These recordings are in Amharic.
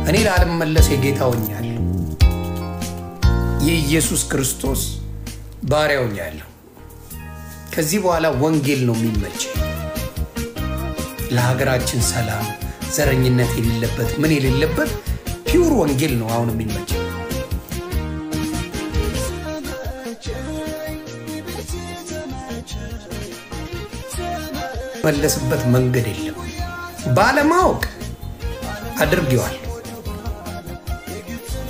እኔ ላልመለስ የጌታ ሆኛለሁ የኢየሱስ ክርስቶስ ባሪያ ሆኛለሁ ከዚህ በኋላ ወንጌል ነው የሚመቸኝ ለሀገራችን ሰላም ዘረኝነት የሌለበት ምን የሌለበት ፒውር ወንጌል ነው አሁን የሚመቸኝ መለስበት መንገድ የለም ባለማወቅ አድርጌዋል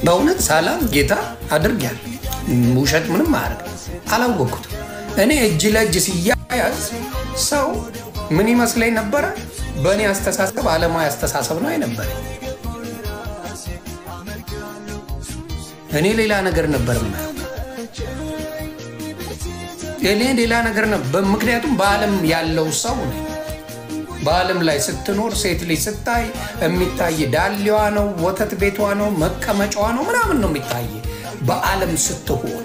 በእውነት ሰላም ጌታ አድርጌያል ውሸት ምንም ማድረግ አላወቅኩት እኔ እጅ ለእጅ ሲያያዝ ሰው ምን ይመስለኝ ነበር በእኔ አስተሳሰብ ዓለማዊ አስተሳሰብ ነው አይነበር እኔ ሌላ ነገር ነበር ሌላ ነገር ነው በምክንያቱም በዓለም ያለው ሰው ነው በዓለም ላይ ስትኖር ሴት ልጅ ስታይ የሚታይ ዳልዋ ነው ወተት ቤቷ ነው መቀመጫዋ ነው ምናምን ነው የሚታይ በዓለም ስትሆን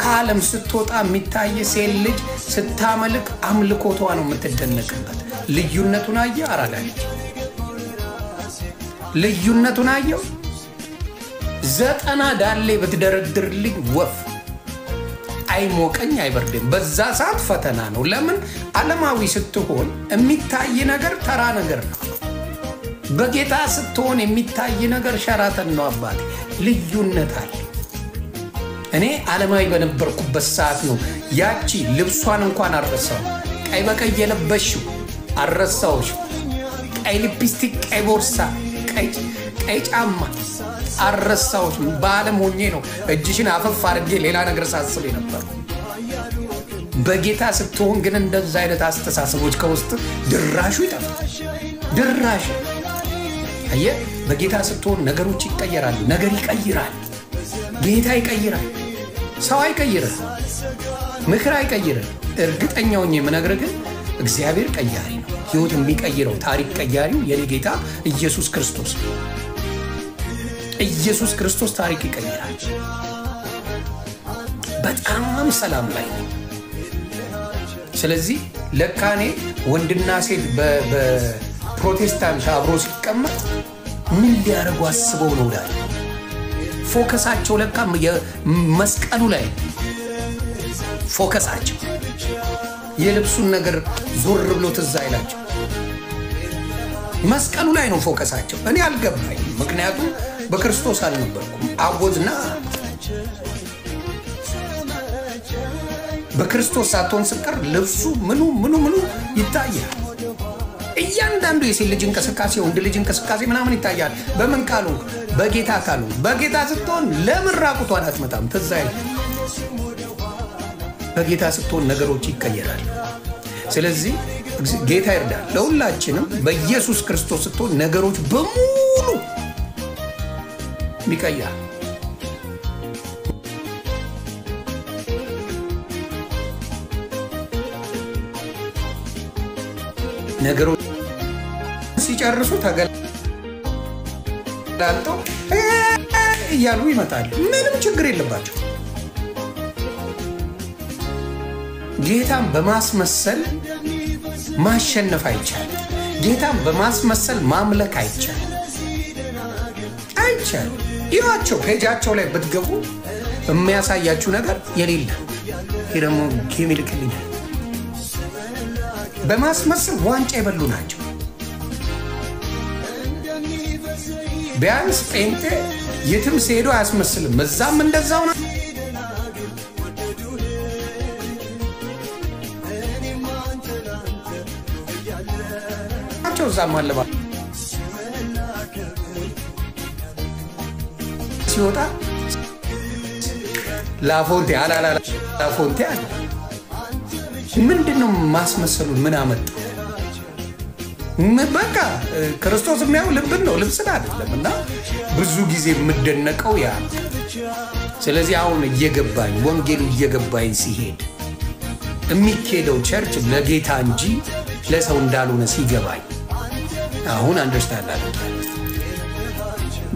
ከዓለም ስትወጣ የሚታይ ሴት ልጅ ስታመልክ አምልኮቷ ነው የምትደነቅበት ልዩነቱን አየ አራዳለች ልዩነቱን አየው 90 ዳሌ ብትደረድርልኝ ወፍ አይሞቀኝ አይበርድም በዛ ሰዓት ፈተና ነው ለምን ዓለማዊ ስትሆን የሚታይ ነገር ተራ ነገር ነው በጌታ ስትሆን የሚታይ ነገር ሸራተን ነው አባቴ ልዩነት አለ እኔ ዓለማዊ በነበርኩበት ሰዓት ነው ያቺ ልብሷን እንኳን አረሳው ቀይ በቀይ የለበሽው አረሳውሽ ቀይ ሊፕስቲክ ቀይ ቦርሳ ቀይ ጫማ አረሳውሽ በዓለም ሆኜ ነው እጅሽን አፈፍ አድርጌ ሌላ ነገር ሳስብ ነበር በጌታ ስትሆን ግን እንደዛ አይነት አስተሳሰቦች ከውስጥ ድራሹ ይጠፋል ድራሽ አየ በጌታ ስትሆን ነገሮች ይቀየራሉ ነገር ይቀየራል ጌታ ይቀየራል ሰው አይቀየርም ምክር አይቀየርም እርግጠኛው ነኝ የምነግርህ ግን እግዚአብሔር ቀያሪ ነው ህይወት የሚቀይረው ታሪክ ቀያሪው የኔ ጌታ ኢየሱስ ክርስቶስ ኢየሱስ ክርስቶስ ታሪክ ይቀይራል በጣም ሰላም ላይ ስለዚህ ለካኔ ወንድና ሴት በፕሮቴስታንት አብሮ ሲቀመጥ ምን ሊያረጉ አስበው ነው ዳል ፎከሳቸው ለካ መስቀሉ ላይ ፎከሳቸው የልብሱን ነገር ዞር ብሎ ተዛይላቸው መስቀሉ ላይ ነው ፎከሳቸው እኔ አልገባኝ ምክንያቱም በክርስቶስ አልነበርኩም አቦዝና በክርስቶስ ሳትሆን ስቀር ልብሱ ምኑ ይታያል እያንዳንዱ የሴት ልጅ እንቅስቃሴ ወንድ ልጅ እንቅስቃሴ ምናምን ይታያል በምን ቃሉ በጌታ ቃሉ በጌታ ስትሆን ለምን ራቁቷን አትመጣም ተዛይ በጌታ ስትሆን ነገሮች ይቀየራሉ ስለዚህ ጌታ ይርዳል ለሁላችንም በኢየሱስ ክርስቶስ ስትሆን ነገሮች በሙሉ ይቀየራል ነገሮች ሲጨርሱ ተገላልጠው እያሉ ይመጣሉ ምንም ችግር የለባቸው ጌታን በማስመሰል ማሸነፍ አይቻልም ጌታን በማስመሰል ማምለክ አይቻልም ይዋቸው ፔጃቸው ላይ ብትገቡ የሚያሳያችሁ ነገር የሌለ ይረሙ ኬሚልክልኝ በማስመሰል ዋንጫ ይበሉ ናቸው ቢያንስ ጴንጤ የትም ሲሄዱ አያስመስልም መዛም እንደዛው ነው ናቸው ዛም አለባ ሲወጣ ላፎንቴ አላላ ላፎንቴ አለ ምንድነው ማስመሰሉን ምን አመጣ በቃ ክርስቶስ የሚያው ልብን ነው ልብስን አይደለምና ብዙ ጊዜ የምደነቀው ያ ስለዚህ አሁን እየገባኝ ወንጌሉ እየገባኝ ሲሄድ የሚኬደው ቸርች ለጌታ እንጂ ለሰው እንዳልሆነ ሲገባኝ አሁን አንደርስታንድ አደረኩ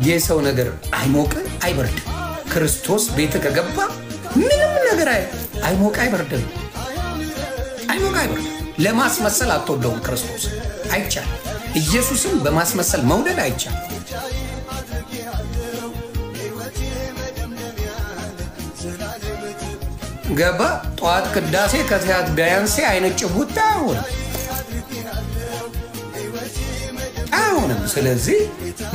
የሰው ነገር አይሞቅ አይበርድ ክርስቶስ ቤት ከገባ ምንም ነገር አይሞቅ አይበርድ አይሞቅ አይበርድ ለማስመሰል አትወደውም ክርስቶስ አይቻል ኢየሱስን በማስመሰል መውደድ አይቻልም። ገባ ጧት ቅዳሴ ከሰዓት ቢያንስ አይነት ጭቡታ አሁንም ስለዚህ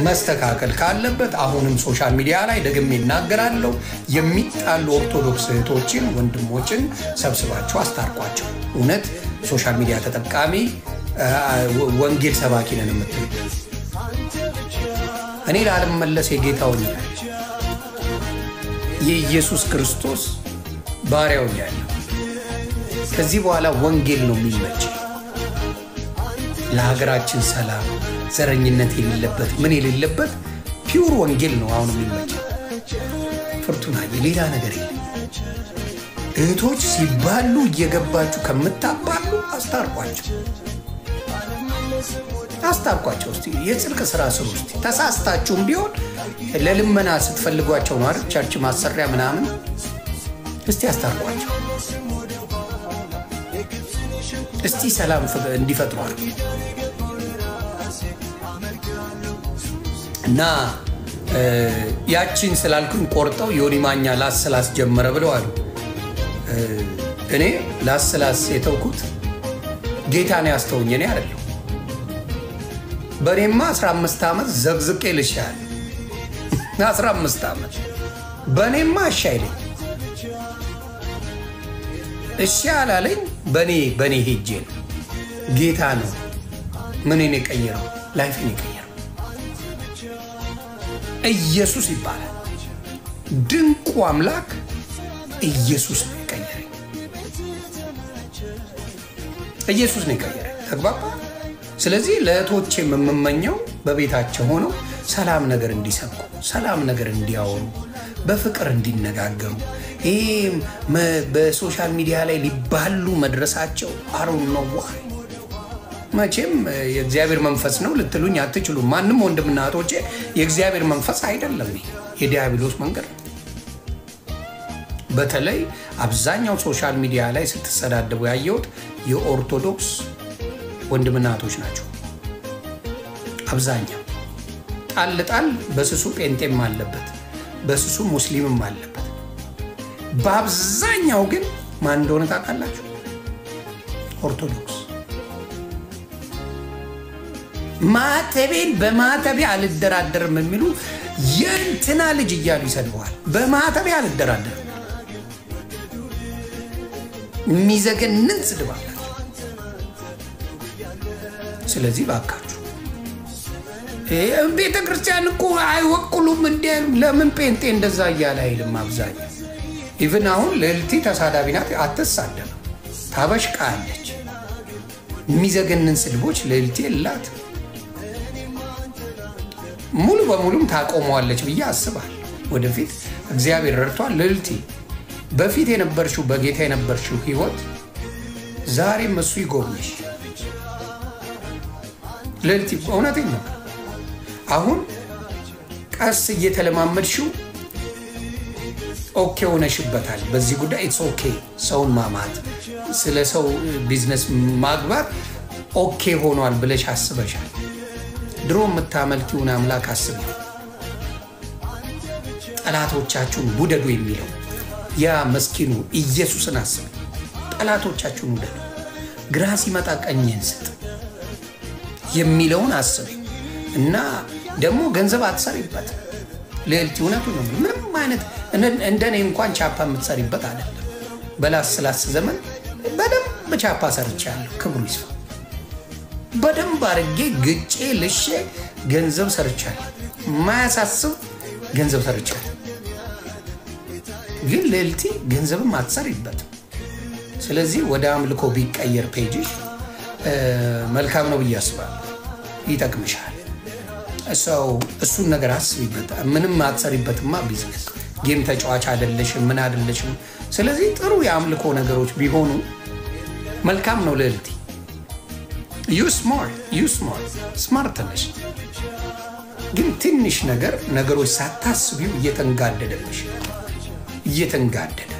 መስተካከል ካለበት አሁንም ሶሻል ሚዲያ ላይ ደግሜ እናገራለሁ የሚጣሉ ኦርቶዶክስ እህቶችን ወንድሞችን ሰብስባቸው አስታርቋቸው። እውነት ሶሻል ሚዲያ ተጠቃሚ ወንጌል ሰባኪ ነን የምትሉ እኔ ላለመለስ የጌታው የኢየሱስ ክርስቶስ ባሪያው ያለው ከዚህ በኋላ ወንጌል ነው የሚመች ለሀገራችን ሰላም ዘረኝነት የሌለበት ምን የሌለበት ፒውር ወንጌል ነው አሁን የሚመች ፍርቱና የሌላ ነገር የለም። እህቶች ሲባሉ እየገባችሁ ከምታባሉ አስታርቋቸው እስቲ የጽድቅ ስራ ስሩ እስቲ ተሳስታችሁም ቢሆን ለልመና ስትፈልጓቸው ነው አይደል ቸርች ማሰሪያ ምናምን እስቲ አስታርቋቸው እስቲ ሰላም እንዲፈጥሩ እና ያቺን ስላልኩኝ ቆርጠው ዮኒ ማኛ ላስላስ ጀመረ ብለው አሉ። እኔ ላስላስ የተውኩት ጌታን ያስተውኝ እኔ አይደለም። በኔማ 15 ዓመት ዘግዝቄ ልሻል 15 ዓመት በኔማ አሻይለኝ እሺ አላለኝ በኔ ሄጄ ጌታ ነው ምን እኔ ቀየረው ላይፍን ቀየረው ኢየሱስ ይባላል። ድንቁ አምላክ ኢየሱስ ነው ቀየረኝ። ኢየሱስ ነው ቀየረኝ። ተግባባ። ስለዚህ ለእህቶቼ የምመኘው በቤታቸው ሆነው ሰላም ነገር እንዲሰብኩ ሰላም ነገር እንዲያወሩ በፍቅር እንዲነጋገሩ በሶሻል ሚዲያ ላይ ሊባሉ መድረሳቸው አሩን ነው ዋይ መቼም የእግዚአብሔር መንፈስ ነው ልትሉኝ አትችሉም። ማንም ወንድምና እህቶቼ የእግዚአብሔር መንፈስ አይደለም የዲያብሎስ መንገድ። በተለይ አብዛኛው ሶሻል ሚዲያ ላይ ስትሰዳደቡ ያየሁት የኦርቶዶክስ ወንድምና እህቶች ናቸው። አብዛኛው ጣል በስሱ ጴንጤም አለበት በስሱ ሙስሊምም አለበት። በአብዛኛው ግን ማን እንደሆነ ታውቃላችሁ? ኦርቶዶክስ። ማተቤን በማተቤ አልደራደርም የሚሉ የእንትና ልጅ እያሉ ይሰድበዋል። በማተቤ አልደራደርም የሚዘገንን ስድብ አላቸው። ስለዚህ ባካችሁ ቤተ ክርስቲያን እኮ አይወክሉም እንዴ? ለምን ጴንጤ እንደዛ እያለ አይልም? አብዛኛው ኢቭን አሁን ልዕልቲ ተሳዳቢ ናት፣ አትሳደብ፣ ታበሽቃለች። የሚዘገንን ስድቦች ልዕልቲ የላት ሙሉ በሙሉም ታቆመዋለች ብዬ አስባለሁ። ወደፊት እግዚአብሔር ረድቷል። ልዕልቲ በፊት የነበርሽው በጌታ የነበርሽው ህይወት ዛሬም እሱ ይጎብኝሽ። ልዕልቲ እውነቴን ነው። አሁን ቀስ እየተለማመድሽው ኦኬ ሆነሽበታል። በዚህ ጉዳይ ኢትስ ኦኬ። ሰውን ማማት ስለ ሰው ቢዝነስ ማግባት ኦኬ ሆኗል ብለሽ አስበሻል። ድሮ የምታመልኪውን አምላክ አስቢ። ጠላቶቻችሁን ውደዱ የሚለው ያ መስኪኑ ኢየሱስን አስቢ። ጠላቶቻችሁን ውደዱ፣ ግራ ሲመጣ ቀኝን ስጥ የሚለውን አስቢ። እና ደግሞ ገንዘብ አትሰሪበት። ልዕልቲ እውነቱ ነው። ምንም አይነት እንደኔ እንኳን ቻፓ የምትሰሪበት አይደለም። በላስላስ ዘመን በደንብ ቻፓ ሰርቻለሁ። ክብሩ ይስፋ። በደንብ አድርጌ ግጬ ልሼ ገንዘብ ሰርቻለሁ። ማያሳስብ ገንዘብ ሰርቻለሁ። ግን ልዕልቲ ገንዘብም አትሰሪበት። ስለዚህ ወደ አምልኮ ቢቀየር ፔጅሽ መልካም ነው ብዬ አስባለሁ። ይጠቅምሻል። እሱን ነገር አስቢበት። ምንም አትሰሪበትማ ቢዝነስ ጌም ተጫዋች አይደለሽም፣ ምን አይደለሽም። ስለዚህ ጥሩ የአምልኮ ነገሮች ቢሆኑ መልካም ነው። ልዕልቲ ዩ ስማርት ነሽ። ግን ትንሽ ነገሮች ሳታስቢው እየተንጋደደልሽ እየተንጋደደ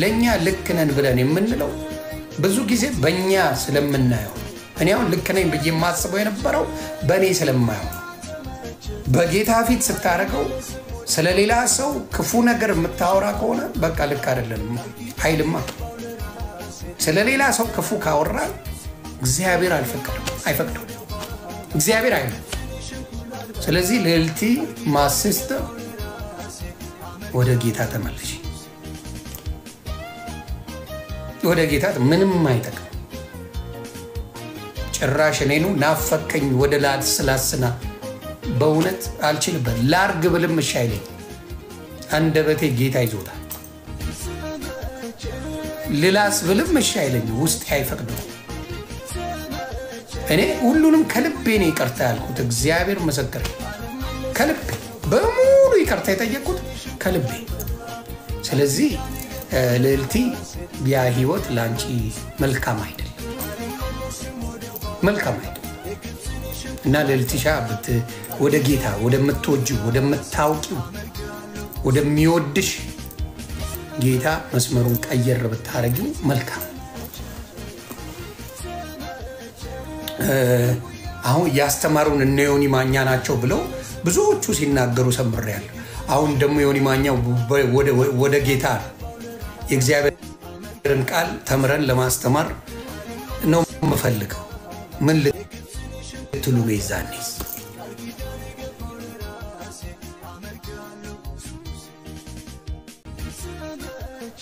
ለኛ ልክ ነን ብለን የምንለው ብዙ ጊዜ በእኛ ስለምናየው እኔ አሁን ልክ ነኝ ብዬ የማስበው የነበረው በእኔ ስለማየው በጌታ ፊት ስታረገው ስለሌላ ሰው ክፉ ነገር የምታወራ ከሆነ በቃ ልክ አይደለም ኃይልማ ስለሌላ ሰው ክፉ ካወራ እግዚአብሔር አይፈቅደው እግዚአብሔር አይፈቅደው ስለዚህ ልዕልቲ ማስስተ ወደ ጌታ ተመለሽ ወደ ጌታ ምንም አይጠቅም ጭራሽ እኔኑ ናፈቀኝ ወደ ላስላስና በእውነት አልችልበት ላርግ ብልም ሻይለኝ አንደበቴ ጌታ ይዞታል ልላስ ብልም ሻይለኝ ውስጥ አይፈቅደው እኔ ሁሉንም ከልቤ ነው ይቅርታ ያልኩት እግዚአብሔር መሰከረ ከልቤ በሙሉ ይቅርታ የጠየቁት ከልቤ ስለዚህ ልዕልቲ ያ ህይወት ላንቺ መልካም አይደለም እና ልዕልቲሻ ወደ ጌታ ወደምትወጂው ወደምታውቂው ወደሚወድሽ ጌታ መስመሩን ቀየር ብታረጊው መልካም አሁን ያስተማሩን እነ ዮኒ ማኛ ናቸው ብለው ብዙዎቹ ሲናገሩ ሰምሬያለሁ አሁን ደግሞ ዮኒ ማኛው ወደ ጌታ የእግዚአብሔርን ቃል ተምረን ለማስተማር ነው የምፈልገው ምን ልትሉ በዛኔስ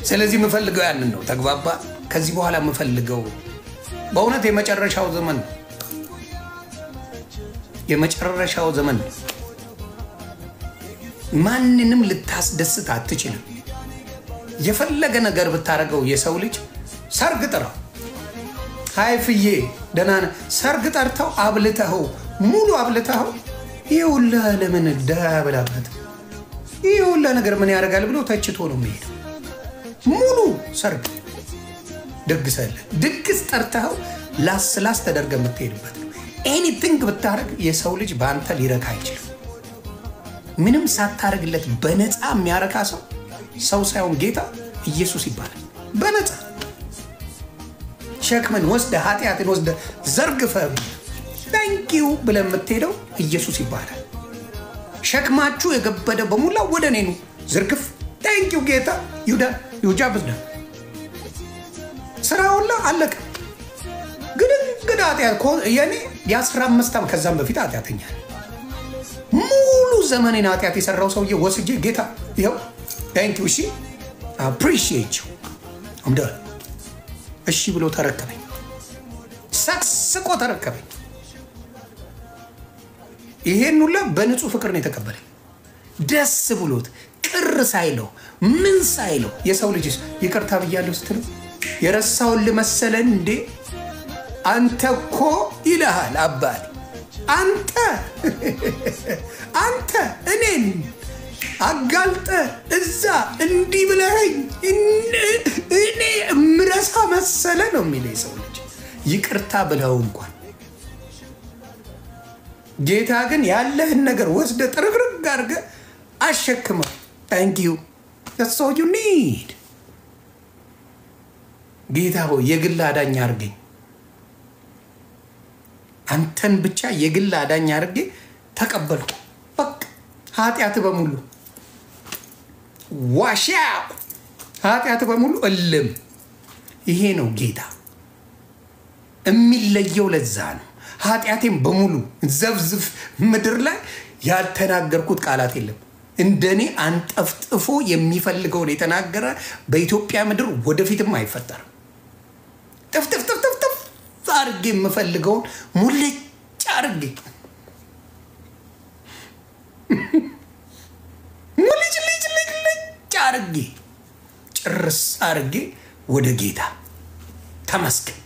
ስለዚህ የምፈልገው ያንን ነው ተግባባ ከዚህ በኋላ የምፈልገው በእውነት የመጨረሻው ዘመን ማንንም ልታስደስት አትችልም የፈለገ ነገር ብታረገው የሰው ልጅ ሰርግ ጥራው ሃይፍዬ ደናና ሰርግ ጠርተው አብልተው ሙሉ አብልተው ይውላ ለምን ዳብላበት ይውላ ነገር ምን ያደርጋል ብሎ ተችቶ ነው የሚሄደው ሙሉ ሰርግ ድግስ ጠርተው ላስ ተደርገ የምትሄድበት ነው ኤኒቲንግ ብታረግ የሰው ልጅ በአንተ ሊረካ አይችልም ምንም ሳታረግለት በነፃ የሚያረካ ሰው ሳይሆን ጌታ ኢየሱስ ይባላል በነፃ ሸክምን ወስደ ኃጢአትን ወስደ ዘርግፈ ታንኪዩ ብለህ የምትሄደው ኢየሱስ ይባላል ሸክማችሁ የገበደ በሙላ ወደ እኔ ነው ዝርግፍ ታንኪዩ ጌታ ይውጃ ብዝዳ ስራውላ አለቀ ግን ኃጢአት የኔ የ15 ዓመት ከዛም በፊት ኃጢአተኛ ሙሉ ዘመኔን ኃጢአት የሰራው ሰውዬ ወስጄ ጌታ ይኸው ታንኪዩ እሺ አፕሪሺየት ዩ አምዳ እሺ ብሎ ተረከበኝ ሰክስቆ ተረከበኝ ይሄን ሁሉ በንጹህ ፍቅር ነው የተቀበለኝ ደስ ብሎት ቅር ሳይለው ምን ሳይለው የሰው ልጅ ይቅርታ ብያለሁ ስትል የረሳውን ለመሰለን እንዴ አንተኮ ይልሃል አባቴ አንተ እኔን አጋልጠ እዛ እንዲህ ብለኸኝ እኔ ምረሳ መሰለ ነው የሚለው ሰው ልጅ ይቅርታ ብለው እንኳን ጌታ ግን ያለህን ነገር ወስደ ጥርግርግ አድርገ አሸክመ thank you that's all you need ጌታ ሆይ የግል አዳኝ አድርገኝ አንተን ብቻ የግል አዳኝ አድርጌ ተቀበልኩ በቃ ኃጢአት በሙሉ ዋሻው ኃጢአት በሙሉ እልም ይሄ ነው ጌታ የሚለየው ለዛ ነው ኃጢአቴን በሙሉ ዘብዝፍ ምድር ላይ ያልተናገርኩት ቃላት የለም እንደኔ አንጠፍጥፎ የሚፈልገው የተናገረ በኢትዮጵያ ምድር ወደፊትም አይፈጠር ጥፍጥፍ አርጌ የምፈልገው ሙልጭ አርጌ ሙልጭ አርጌ ጭርስ አርጌ ወደ ጌታ ተመስገን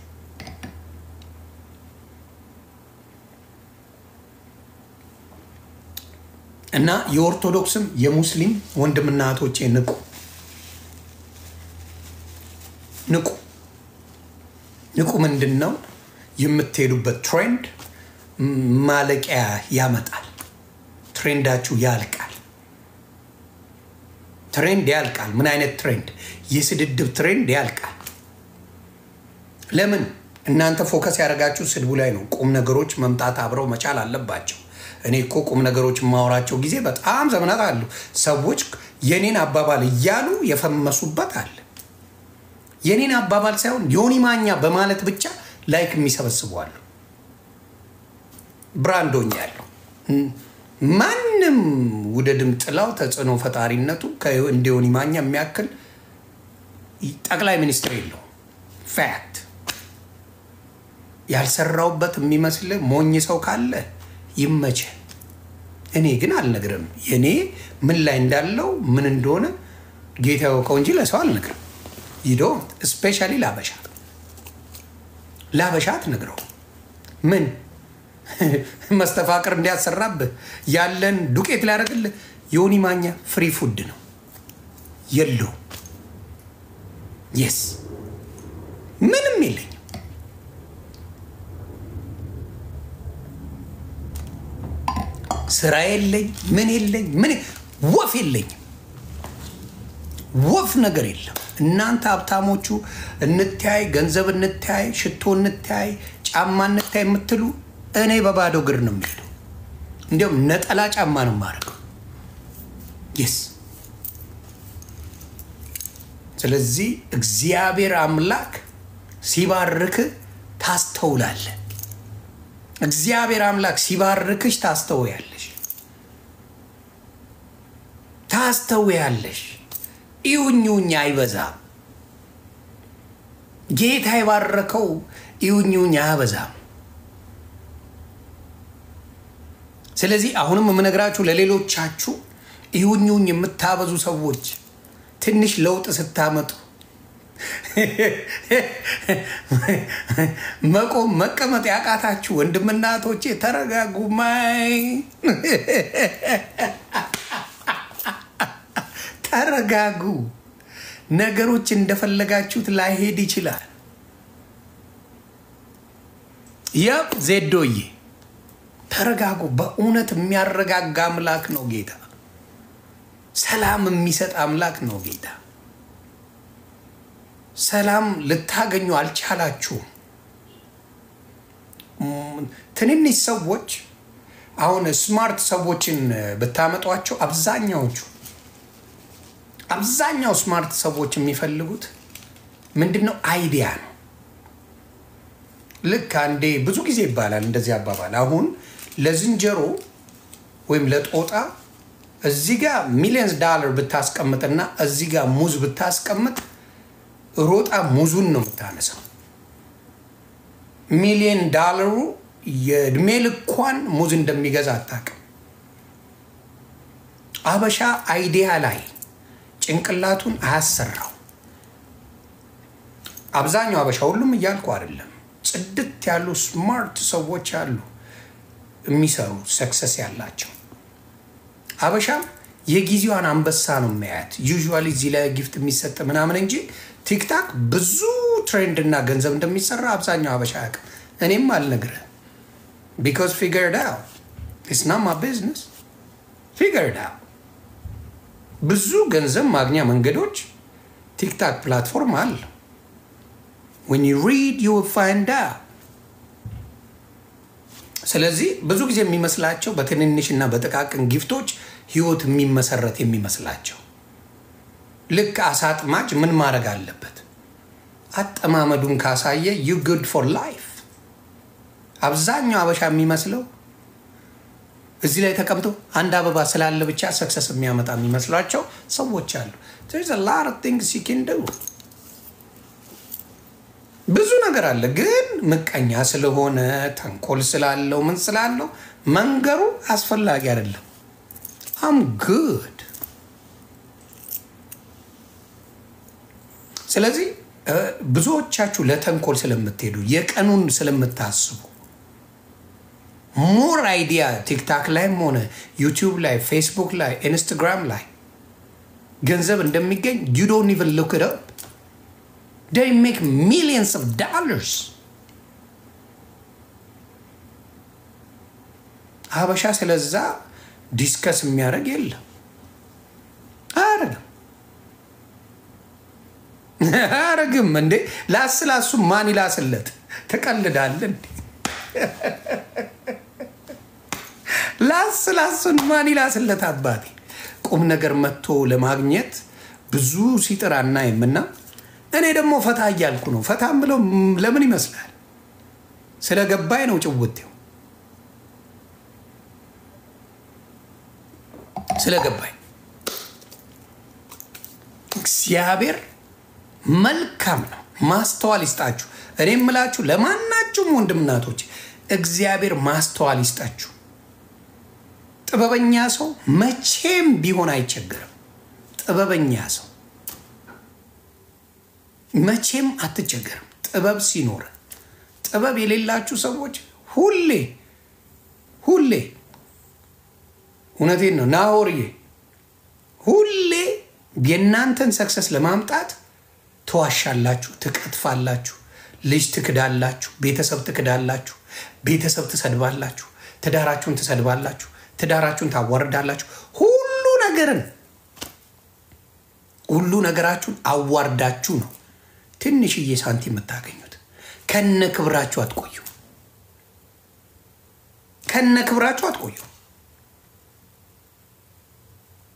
እና የኦርቶዶክስም የሙስሊም ወንድምና እህቶቼ ንቁ ምንድነው የምትሄዱበት ትሬንድ ማለቂያ ያመጣል ትሬንዳችሁ ያልቃል ትሬንድ ምን አይነት ትሬንድ የስድድብ ትሬንድ ያልቃል ለምን እናንተ ፎከስ ያደርጋችሁ ስድቡ ላይ ነው። ቁም ነገሮች መምጣት አብረው መቻል አለባቸው። እኔ እኮ ቁም ነገሮች ማወራቸው ጊዜ በጣም ዘመናት አሉ። ሰዎች የኔን አባባል እያሉ የፈመሱበት አለ። የኔን አባባል ሳይሆን ዮኒ ማኛ በማለት ብቻ ላይክ የሚሰበስቡ አሉ። ብራንዶኛለሁ። ማንም ውደድም ጥላው ተጽዕኖ ፈጣሪነቱ እንደ ዮኒ ማኛ የሚያክል ጠቅላይ ሚኒስትር የለው። ፋክት ያልሰራውበት የሚመስል ሞኝ ሰው ካለ ይመቸ። እኔ ግን አልነግርም። የኔ ምን ላይ እንዳለው ምን እንደሆነ ጌታ ያውቀው እንጂ ለሰው አልነግርም። ይዶ ስፔሻሊ ላበሻት ነግረው ምን መስተፋቅር እንዲያሰራብህ ያለን ዱቄት ሊያደርግልህ ዮኒ ማኛ ፍሪ ፉድ ነው የለው። የስ ምንም የለኝ። ስራ የለኝ፣ ምን የለኝ፣ ምን ወፍ የለኝ። ወፍ ነገር የለም። እናንተ ሀብታሞቹ እንተያይ፣ ገንዘብ እንተያይ፣ ሽቶ እንተያይ፣ ጫማ እንተያይ የምትሉ እኔ በባዶ እግር ነው የሚሄደው። እንዲያውም ነጠላ ጫማ ነው የማደርገው። የስ ስለዚህ እግዚአብሔር አምላክ ሲባርክ ታስተውላለህ። እግዚአብሔር አምላክ ሲባርክሽ ታስተውያለሽ። ይሁኝሁኝ አይበዛም። ጌታ የባረከው ይሁኝሁኝ አያበዛም። ስለዚህ አሁንም የምነግራችሁ ለሌሎቻችሁ ይሁኝሁኝ የምታበዙ ሰዎች ትንሽ ለውጥ ስታመጡ መቆም መቀመጥ ያቃታችሁ ወንድምና እህቶቼ ተረጋጉ። ማይ ተረጋጉ። ነገሮች እንደፈለጋችሁት ላይሄድ ይችላል። ያብ ዜዶዬ ተረጋጉ። በእውነት የሚያረጋጋ አምላክ ነው ጌታ። ሰላም የሚሰጥ አምላክ ነው ጌታ። ሰላም ልታገኙ አልቻላችሁም። ትንንሽ ሰዎች አሁን ስማርት ሰዎችን ብታመጧቸው አብዛኛው ስማርት ሰዎች የሚፈልጉት ምንድነው? አይዲያ ነው። ልክ አንዴ ብዙ ጊዜ ይባላል እንደዚህ አባባል። አሁን ለዝንጀሮ ወይም ለጦጣ እዚህ ጋር ሚሊየንስ ዶላር ብታስቀምጥና እዚህ ጋር ሙዝ ብታስቀምጥ ሮጣ ሙዙን ነው የምታነሳው። ሚሊየን ዶላሩ የእድሜ ልኳን ሙዝ እንደሚገዛ አታውቅም። አበሻ አይዲያ ላይ ጭንቅላቱን አያሰራው። አብዛኛው አበሻ፣ ሁሉም እያልኩ አይደለም፣ ጽድት ያሉ ስማርት ሰዎች አሉ የሚሰሩ ሰክሰስ ያላቸው። አበሻ የጊዜዋን አንበሳ ነው የሚያያት። ዩዥዋሊ እዚህ ላይ ጊፍት የሚሰጥ ምናምን እንጂ ቲክታክ ብዙ ትሬንድ እና ገንዘብ እንደሚሰራ አብዛኛው አበሻ ያውቅም። እኔም አልነግርህም። ቢኮዝ ፊገርድ አውት ኢትስ ናት ማይ ቢዝነስ። ፊገርድ አውት ብዙ ገንዘብ ማግኛ መንገዶች ቲክታክ ፕላትፎርም አለ። when you read you will find out። ስለዚህ ብዙ ጊዜ የሚመስላቸው በትንንሽና በጥቃቅን ጊፍቶች ህይወት የሚመሰረት የሚመስላቸው። ልክ አሳጥማጅ ምን ማድረግ አለበት? አጠማመዱን ካሳየ you good for life። አብዛኛው አበሻ የሚመስለው እዚህ ላይ ተቀምጦ አንድ አበባ ስላለ ብቻ ሰክሰስ የሚያመጣ የሚመስላቸው ሰዎች አሉ። there's a lot of things you can do። ብዙ ነገር አለ፣ ግን ምቀኛ ስለሆነ ተንኮል ስላለው ምን ስላለው መንገሩ አስፈላጊ አይደለም። I'm good። ስለዚህ ብዙዎቻችሁ ለተንኮል ስለምትሄዱ የቀኑን ስለምታስቡ ሞር አይዲያ ቲክታክ ላይም ሆነ ዩቲዩብ ላይ፣ ፌስቡክ ላይ፣ ኢንስታግራም ላይ ገንዘብ እንደሚገኝ you don't even look it up። They make millions of dollars። ሀበሻ ስለዛ ዲስከስ የሚያደርግ የለም። አያረግም እንዴ? ላስላሱ ማን ይላስለት? ትቀልዳለህ። ላስን ማን ይላስለት አባቴ። ቁም ነገር መጥቶ ለማግኘት ብዙ ሲጥር አናይምና እኔ ደግሞ ፈታ እያልኩ ነው። ፈታም ብለው ለምን ይመስላል? ስለገባኝ ነው ጭውቴው፣ ስለገባኝ። እግዚአብሔር መልካም ነው። ማስተዋል ይስጣችሁ። እኔ የምላችሁ ለማናችሁም ወንድምናቶች እግዚአብሔር ማስተዋል ይስጣችሁ። ጥበበኛ ሰው መቼም ቢሆን አይቸገርም። ጥበበኛ ሰው መቼም አትቸገርም። ጥበብ ሲኖር፣ ጥበብ የሌላችሁ ሰዎች ሁሌ እውነቴን ነው ናሆርዬ፣ ሁሌ የእናንተን ሰክሰስ ለማምጣት ተዋሻላችሁ፣ ትቀጥፋላችሁ፣ ልጅ ትክዳላችሁ፣ ቤተሰብ ትክዳላችሁ፣ ቤተሰብ ትሰድባላችሁ፣ ትዳራችሁን ትሰድባላችሁ፣ ትዳራችሁን ታዋርዳላችሁ። ሁሉ ነገራችሁን አዋርዳችሁ ነው ትንሽዬ ሳንቲም የምታገኙት። ከነ ክብራችሁ አትቆዩ፣ ከነ ክብራችሁ አትቆዩ።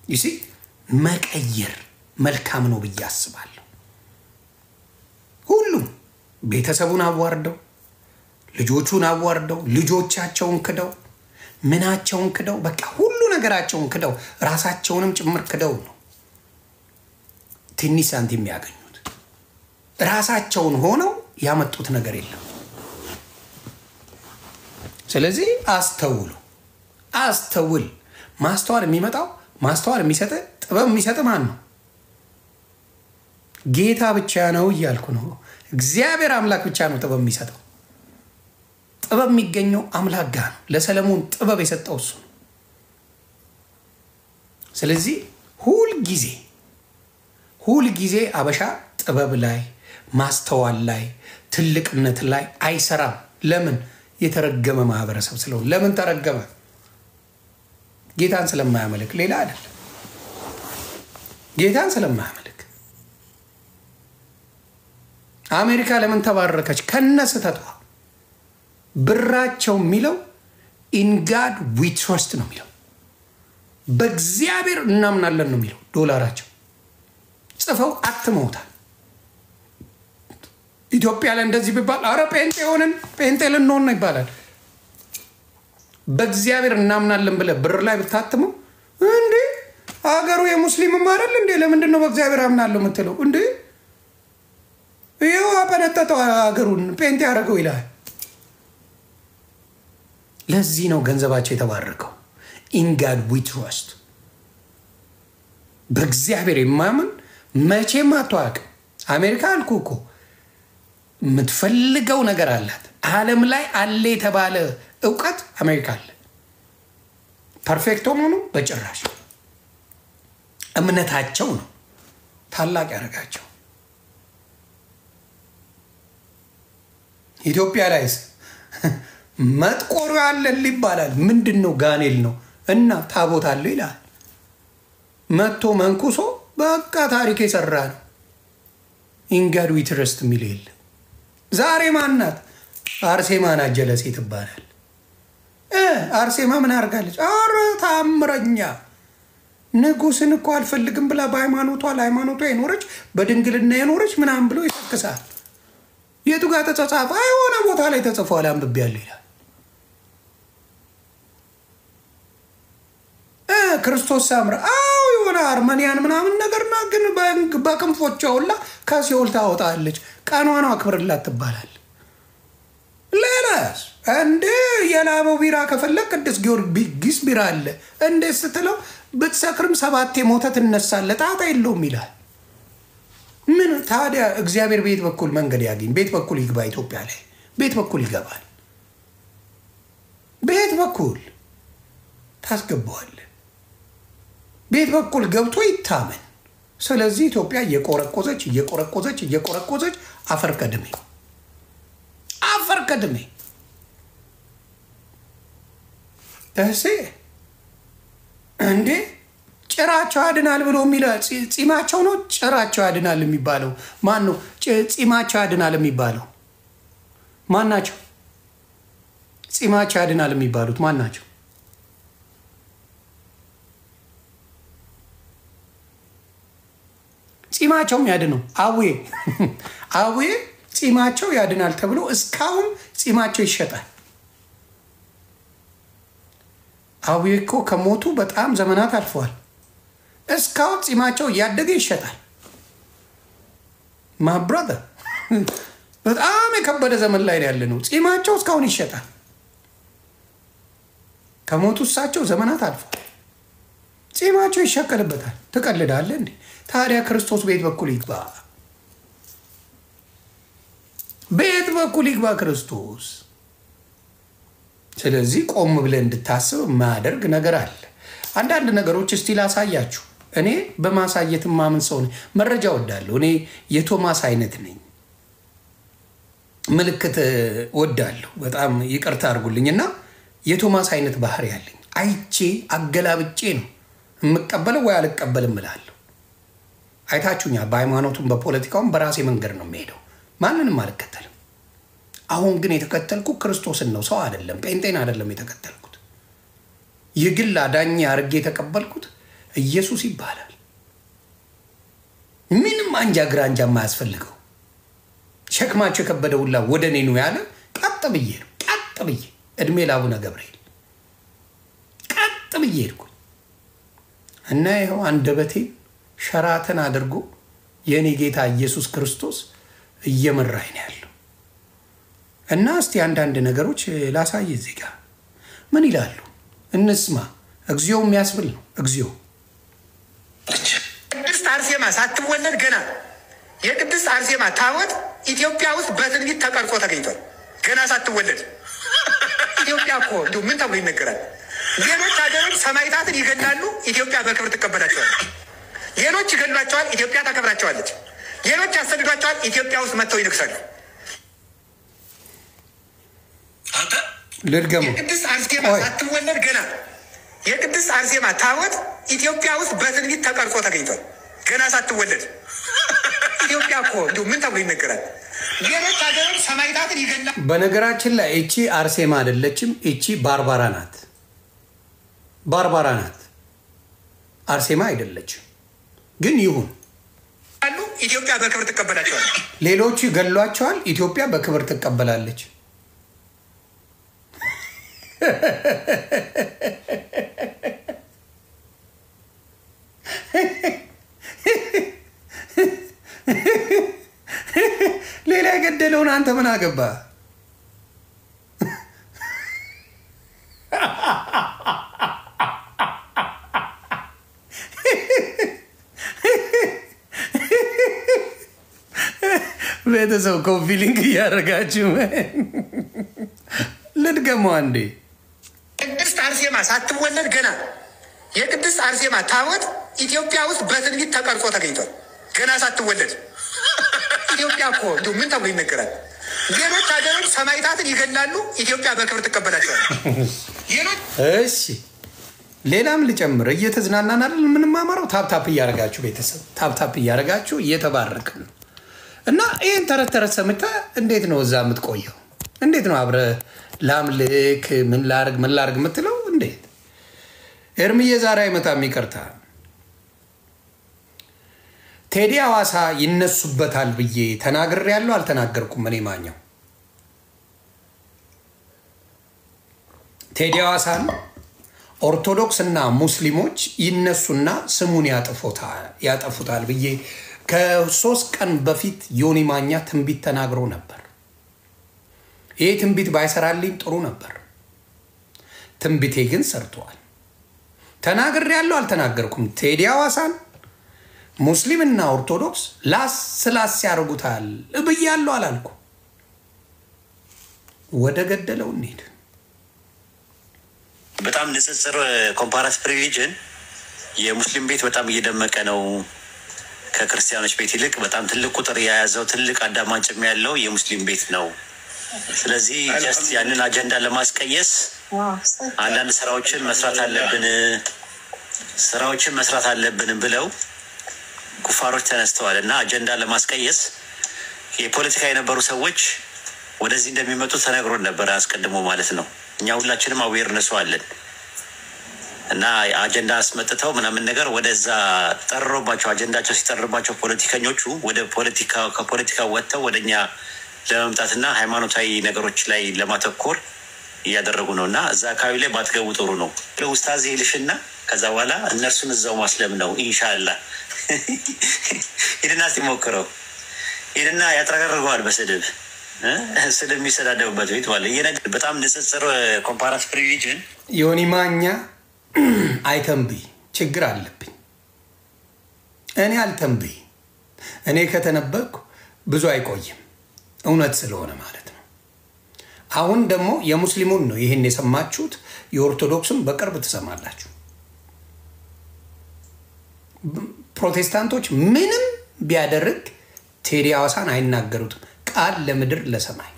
ይሲ መቀየር መልካም ነው ብዬ አስባለሁ። ሁሉም ቤተሰቡን አዋርደው፣ ልጆቹን አዋርደው፣ ልጆቻቸውን ክደው፣ ምናቸውን ክደው፣ በቃ ሁሉ ነገራቸውን ክደው፣ ራሳቸውንም ጭምር ክደው ነው ትንሽ ሳንቲም የሚያገኙት። ራሳቸውን ሆነው ያመጡት ነገር የለም። ስለዚህ አስተውል። ማስተዋል የሚመጣው ማስተዋል የሚሰጥ ጥበብ የሚሰጥ ማን ነው? ጌታ ብቻ ነው እያልኩ ነው። እግዚአብሔር አምላክ ብቻ ነው ጥበብ የሚሰጠው። ጥበብ የሚገኘው አምላክ ጋር ነው። ለሰለሞን ጥበብ የሰጠው እሱ ነው። ስለዚህ ሁልጊዜ አበሻ ጥበብ ላይ፣ ማስተዋል ላይ፣ ትልቅነት ላይ አይሰራም። ለምን? የተረገመ ማህበረሰብ ስለሆነ። ለምን ተረገመ? ጌታን ስለማያመልክ፣ ሌላ አይደለም። ጌታን ስለማያመልክ። አሜሪካ ለምን ተባረከች? ከነስተቷ ብራቸው የሚለው ኢን ጋድ ዊ ትረስት ነው የሚለው፣ በእግዚአብሔር እናምናለን ነው የሚለው። ዶላራቸው ጽፈው አትመውታል። ኢትዮጵያ ላይ እንደዚህ ቢባል አረ ጴንጤ ልንሆን ነው ይባላል። በእግዚአብሔር እናምናለን ብለህ ብር ላይ ብታትመው እንዴ አገሩ የሙስሊምም አይደል እንዴ? ለምንድን ነው በእግዚአብሔር አምናለሁ የምትለው እንዴ? ይኸው አበነጠጠው አገሩን ጴንጤ ያደረገው ይላል። ለዚህ ነው ገንዘባቸው የተባረከው። ኢን ጋድ ዊ ትረስት። በእግዚአብሔር የማያምን መቼም አትዋቅም። አሜሪካ አልኩ እኮ የምትፈልገው ነገር አላት። ዓለም ላይ አለ የተባለ እውቀት አሜሪካ አለ። ፐርፌክቶ መሆኑ በጭራሽ። እምነታቸው ነው ታላቅ ያደርጋቸው። ኢትዮጵያ ላይስ መጥቆሩ ያለል ይባላል። ምንድን ነው? ጋኔል ነው እና ታቦት አለው ይላል። መጥቶ መንኩሶ በቃ ታሪክ የሰራ ነው። ኢንጋድ ዊ ትረስት የሚል የለ። ዛሬ ማናት? አርሴማ ናት። ጀለሴ ትባላል። አርሴማ ምን አርጋለች? አረ ታምረኛ ንጉስን እኮ አልፈልግም ብላ በሃይማኖቷ ለሃይማኖቷ የኖረች በድንግልና የኖረች ምናምን ብሎ ይጠቅሳል። የቱ ጋር ተጻፈ? አይሆነ ቦታ ላይ ተጽፏል። አንብቤያለሁ ይላል። ክርስቶስ ሳምራ የሆነ አርመኒያን ምናምን ነገርና ግን በክንፎቿ ሁላ ከሲኦል ታወጣለች። ቀኗን አክብርላት ትባላል። ሌላስ እንደ የላበው ቢራ ከፈለግ ቅዱስ ጊዮርጊስ ቢራ አለ እንደ ስትለው ብትሰክርም 7 ሞተ ትነሳለህ፣ ጣጣ የለውም ይላል። ምን ታዲያ እግዚአብሔር ቤት በኩል መንገድ ያገኝ፣ ቤት በኩል ይግባ። ኢትዮጵያ ላይ ቤት በኩል ይገባል። ቤት በኩል ታስገባዋል። ቤት በኩል ገብቶ ይታመን። ስለዚህ ኢትዮጵያ እየቆረቆዘች አፈር ቀድሜ እሺ እንዴ ጭራቸው ያድናል ብሎ የሚለው ጺማቸው ነው። ጭራቸው ያድናል የሚባለው ማን ነው? ጺማቸው ያድናል የሚባለው ማን ናቸው? ጺማቸው ያድናል የሚባሉት ማን ናቸው? ጺማቸው ያድነው አዌ ጺማቸው ያድናል ተብሎ እስካሁን ጺማቸው ይሸጣል። አዌ እኮ ከሞቱ በጣም ዘመናት አልፈዋል። እስካሁን ጺማቸው እያደገ ይሸጣል። ማይ ብራዘር በጣም የከበደ ዘመን ላይ ያለ ነው። ጺማቸው እስካሁን ይሸጣል። ከሞቱ እሳቸው ዘመናት አልፈዋል። ጺማቸው ይሸቀልበታል። ትቀልዳለህ እንዴ? ታዲያ ክርስቶስ ቤት በኩል ይግባ፣ ቤት በኩል ይግባ ክርስቶስ። ስለዚህ ቆም ብለህ እንድታስብ የማያደርግ ነገር አለ። አንዳንድ ነገሮች እስቲ ላሳያችሁ። እኔ በማሳየት ማምን ሰው ነኝ። መረጃ ወዳለሁ። እኔ የቶማስ አይነት ነኝ። ምልክት ወዳለሁ። በጣም ይቅርታ አድርጉልኝና የቶማስ አይነት ባህሪ ያለኝ አይቼ አገላብጬ ነው የምቀበለው ወይ አልቀበልም እላለሁ። አይታችሁኛ። በሃይማኖቱም በፖለቲካውም በራሴ መንገድ ነው የሚሄደው። ማንንም አልከተልም። አሁን ግን የተከተልኩ ክርስቶስን ነው፣ ሰው አይደለም፣ ጴንጤን አይደለም የተከተልኩት። የግል አዳኝ አድርጌ የተቀበልኩት ኢየሱስ ይባላል። ምንም አንጃ ግራንጃ የማያስፈልገው ሸክማቸው የከበደ ሁላ ወደ እኔ ነው ያለ። ቀጥ ብዬ ነው፣ ቀጥ ብዬ እድሜ ለአቡነ ገብርኤል ቀጥ ብዬ ሄድኩኝ እና ይኸው አንደበቴን ሸራተን አድርጎ የእኔ ጌታ ኢየሱስ ክርስቶስ እየመራኝ ነው ያለው። እና እስቲ አንዳንድ ነገሮች ላሳይ። እዚህ ጋር ምን ይላሉ እንስማ። እግዚኦ የሚያስብል ነው። እግዚኦ ቅድስት አርሴማ ሳትወለድ ገና የቅድስት አርሴማ ታቦት ኢትዮጵያ ውስጥ በትንቢት ተቀርጾ ተገኝቷል። ገና ሳትወለድ ኢትዮጵያ እኮ እንዲሁ ምን ተብሎ ይነገራል? ሌሎች ሀገሮች ሰማዕታትን ይገላሉ፣ ኢትዮጵያ በክብር ትቀበላቸዋለች። ሌሎች ይገሏቸዋል፣ ኢትዮጵያ ታከብራቸዋለች። ሌሎች ያሰግዷቸዋል፣ ኢትዮጵያ ውስጥ መጥተው ይነግሳሉ። የቅድስት አርሴማ ሳትወለድ ገና የቅድስት አርሴማ ታቦት ኢትዮጵያ ውስጥ በትንቢት ተቀርጾ ተገኝቷል። ገና ሳትወለድ ኢትዮጵያ እኮ እንዲሁ ምን ተብሎ ይነገራል? ሌሎች ሀገሮች ሰማዕታትን ይገላሉ። በነገራችን ላይ እቺ አርሴማ አይደለችም፣ እቺ ባርባራ ናት። ባርባራ ናት፣ አርሴማ አይደለችም። ግን ይሁን አሉ፣ ኢትዮጵያ በክብር ትቀበላቸዋለች። ሌሎቹ ይገሏቸዋል፣ ኢትዮጵያ በክብር ትቀበላለች። ሌላ የገደለውን አንተ ምን አገባ? ቤተሰብ ኮንፊሊንግ እያደረጋችሁ ልድገመው አንዴ። ቅድስት አርሴማ ሳትወለድ ገና የቅድስት አርሴማ ታቦት ኢትዮጵያ ውስጥ በትንቢት ተቀርጾ ተገኝቷል። ገና ሳትወለድ ኢትዮጵያ እኮ እንዲሁ ምን ተብሎ ይነገራል? ሌሎች ሀገሮች ሰማዕታትን ይገላሉ፣ ኢትዮጵያ በክብር ትቀበላቸዋለች። እሺ ሌላም ልጨምር። እየተዝናናን አይደል የምንማማረው? ታፕታፕ እያደረጋችሁ ቤተሰብ ታፕታፕ እያደረጋችሁ እየተባረክን ነው። እና ይህን ተረት ተረት ሰምተህ እንዴት ነው እዛ የምትቆየው? እንዴት ነው አብረህ ላምልክ ምን ላርግ የምትለው? እንዴት ኤርምዬ ዛሬ አይመጣም፣ ይቅርታ። ቴዲ ሐዋሳ ይነሱበታል ብዬ ተናግሬያለሁ አልተናገርኩም? እኔ ማኛው ቴዲ ሐዋሳን ኦርቶዶክስ እና ሙስሊሞች ይነሱና ስሙን ያጠፉታል ብዬ ከ3 ቀን በፊት ዮኒ ማኛ ትንቢት ተናግሮ ነበር። ይህ ትንቢት ባይሰራልኝ ጥሩ ነበር። ትንቢቴ ግን ሰርቷል። ተናግሬያለሁ አልተናገርኩም? ቴዲ ሐዋሳን ሙስሊምና ኦርቶዶክስ ላስ ያደርጉታል ብያለሁ አላልኩ? ወደ ገደለው እንሂድ። በጣም ንጽጽር ኮምፓራቲቭ ሪሊጅን የሙስሊም ቤት በጣም እየደመቀ ነው ከክርስቲያኖች ቤት ይልቅ በጣም ትልቅ ቁጥር የያዘው ትልቅ አዳማጭም ያለው የሙስሊም ቤት ነው። ስለዚህ ጀስት ያንን አጀንዳ ለማስቀየስ አንዳንድ ስራዎችን መስራት አለብን ብለው ኩፋሮች ተነስተዋል እና አጀንዳ ለማስቀየስ የፖለቲካ የነበሩ ሰዎች ወደዚህ እንደሚመጡ ተነግሮን ነበር አስቀድሞ ማለት ነው። እኛ ሁላችንም አዌርነሱ አለን እና አጀንዳ አስመጥተው ምናምን ነገር ወደዛ ጠርሮባቸው አጀንዳቸው ሲጠርባቸው ፖለቲከኞቹ ወደ ከፖለቲካ ወጥተው ወደኛ ለመምጣትና ሃይማኖታዊ ነገሮች ላይ ለማተኮር እያደረጉ ነው። እና እዛ አካባቢ ላይ ባትገቡ ጥሩ ነው። ለኡስታዝ ይልሽና ከዛ በኋላ እነርሱን እዛው ማስለም ነው ኢንሻአላህ። ሄድና ሲሞክረው ሄድና ያጥረገርገዋል በስድብ ስድብ የሚሰዳደቡበት ቤት ማለት ይሄ በጣም ንጽጽር ኮምፓራቲቭ ሪሊጅን ዮኒ ማኛ አይተንብይ ችግር አለብኝ። እኔ አልተንብይ። እኔ ከተነበኩ ብዙ አይቆይም እውነት ስለሆነ ማለት ነው። አሁን ደግሞ የሙስሊሙን ነው ይሄን የሰማችሁት። የኦርቶዶክስም በቅርብ ትሰማላችሁ። ፕሮቴስታንቶች ምንም ቢያደርግ ቴዲ አዋሳን አይናገሩትም። ቃል ለምድር ለሰማይ